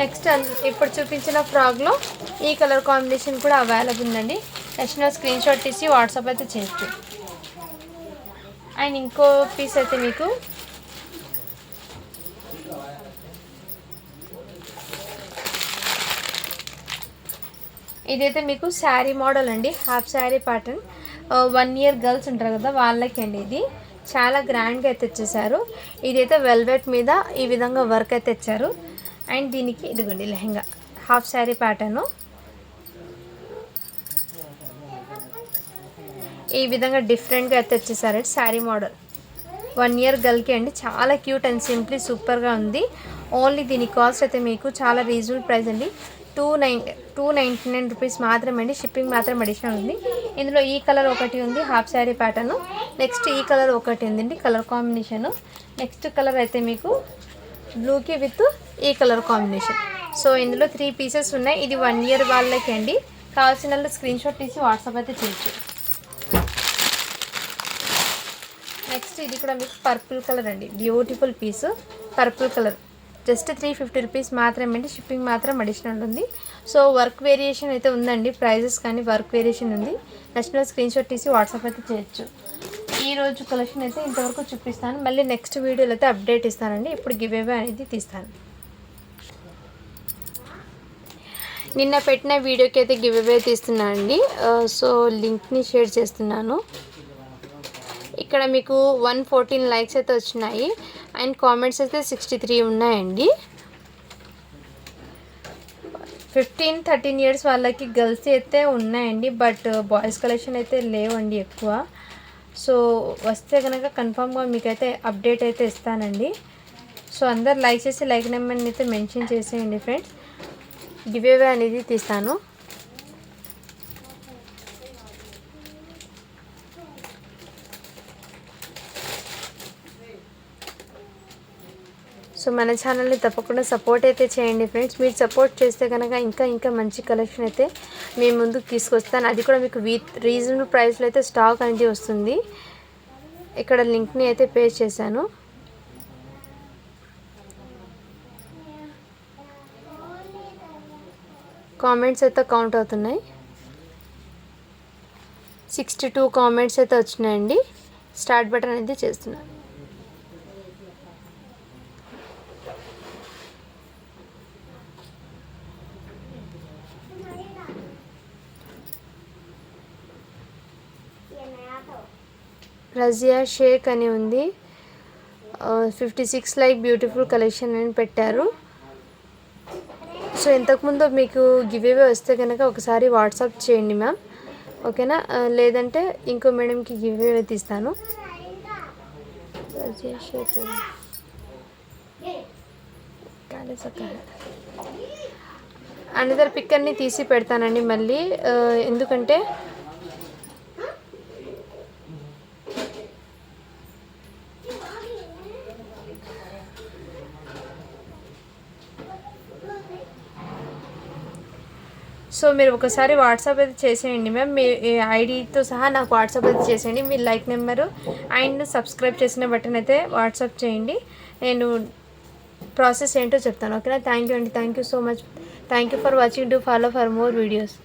[SPEAKER 1] నెక్స్ట్ ఇప్పుడు చూపించిన ఫ్రాక్లో ఈ కలర్ కాంబినేషన్ కూడా అవైలబుల్ ఉందండి. నెక్స్ట్ నా స్క్రీన్ షాట్ తీసి వాట్సాప్ అయితే చేయొచ్చు. అండ్ ఇంకో పీస్ అయితే మీకు ఇదైతే మీకు శారీ మోడల్ అండి. Half sari pattern. 1 year girls ఉంటారు కదా వాళ్ళకి అండి. ఇది చాలా గ్రాండ్గా అయితే తెచ్చేసారు. ఇదైతే వెల్వెట్ మీద ఈ విధంగా వర్క్ అయితే తెచ్చారు. అండ్ దీనికి ఇదిగోండి లెహెంగా హాఫ్ శారీ ప్యాటర్ను. ఈ విధంగా డిఫరెంట్గా అయితే తెచ్చేసారు. శారీ మోడల్ 1 ఇయర్ గర్ల్కి అండి. చాలా క్యూట్ అండ్ సింప్లీ సూపర్గా ఉంది. ఓన్లీ దీని కాస్ట్ అయితే మీకు చాలా రీజనబుల్ ప్రైస్ అండి. 299 రూపీస్ మాత్రమే అండి. షిప్పింగ్ మాత్రం అడిషనల్ ఉంది. ఇందులో ఈ కలర్ ఒకటి ఉంది, హాఫ్ శారీ ప్యాటర్న్. నెక్స్ట్ ఈ కలర్ ఒకటి ఉందండి, కలర్ కాంబినేషన్. నెక్స్ట్ కలర్ అయితే మీకు బ్లూకి విత్ ఈ కలర్ కాంబినేషన్. సో ఇందులో 3 పీసెస్ ఉన్నాయి. ఇది 1 ఇయర్ వాళ్ళకి అండి. కావాల్సిన వాళ్ళు స్క్రీన్ షాట్ తీసి వాట్సాప్ అయితే చేయొచ్చు. నెక్స్ట్ ఇది కూడా మీకు పర్పుల్ కలర్ అండి, beautiful piece purple colour. Just 350 rupees మాత్రమే అండి. షిప్పింగ్ మాత్రం అడిషనల్ ఉంది. సో వర్క్ వేరియేషన్ అయితే ఉందండి, ప్రైజెస్ కానీ వర్క్ వేరియేషన్ ఉంది. నచ్చిన స్క్రీన్ షాట్ తీసి వాట్సాప్ అయితే చేయొచ్చు. ఈ రోజు కలెక్షన్ అయితే ఇంతవరకు చూపిస్తాను. మళ్ళీ నెక్స్ట్ వీడియోలో అయితే అప్డేట్ ఇస్తానండి. ఇప్పుడు గివ్ అవే అనేది తీస్తాను. నిన్న పెట్టిన వీడియోకి అయితే గివ్ అవే తీస్తున్నాను అండి. సో లింక్ని షేర్ చేస్తున్నాను. ఇక్కడ మీకు 114 లైక్స్ అయితే వచ్చినాయి అండ్ కామెంట్స్ అయితే 63 ఉన్నాయండి. 15-13 ఇయర్స్ వాళ్ళకి గర్ల్స్ అయితే ఉన్నాయండి, బట్ బాయ్స్ కలెక్షన్ అయితే లేవండి ఎక్కువ. సో వస్తే కనుక కన్ఫామ్గా మీకైతే అప్డేట్ అయితే ఇస్తానండి. సో అందరు లైక్ చేసి లైక్ నెంబర్ని అయితే మెన్షన్ చేసేయండి ఫ్రెండ్స్. గివ్ అవే అనేది తీస్తాను. సో మన ఛానల్ని తప్పకుండా సపోర్ట్ అయితే చేయండి ఫ్రెండ్స్. మీరు సపోర్ట్ చేస్తే కనుక ఇంకా మంచి కలెక్షన్ అయితే మీ ముందుకు తీసుకొస్తాను. అది కూడా మీకు రీజనబుల్ ప్రైస్లో అయితే స్టాక్ అనేది వస్తుంది. ఇక్కడ లింక్ని అయితే పేస్ట్ చేశాను. కామెంట్స్ అయితే కౌంట్ అవుతున్నాయి. 62 కామెంట్స్ అయితే వచ్చినాయండి. స్టార్ట్ బటన్ అయితే చేస్తున్నాను. రజియా షేక్ అని ఉంది. 56 లైక్ బ్యూటిఫుల్ కలెక్షన్ అని పెట్టారు. సో ఇంతకుముందు మీకు గివ్ అవే వస్తే కనుక ఒకసారి వాట్సాప్ చేయండి మ్యామ్, ఓకేనా? లేదంటే ఇంకో మేడంకి గివ్ అవే తీస్తాను. రజియా షేక్ అనదర్ పిక్కర్ని తీసి పెడతానండి మళ్ళీ, ఎందుకంటే సో మీరు ఒకసారి వాట్సాప్ అయితే చేసేయండి మ్యామ్. మీ ఐడితో సహా నాకు వాట్సాప్ అయితే చేసేయండి. మీ లైక్ నెంబరు అండ్ సబ్స్క్రైబ్ చేసిన బటన్ అయితే వాట్సాప్ చేయండి. నేను ప్రాసెస్ ఏంటో చెప్తాను, ఓకేనా? థ్యాంక్ యూ అండి. Thank you so much. Thank you for watching. Do follow for more videos.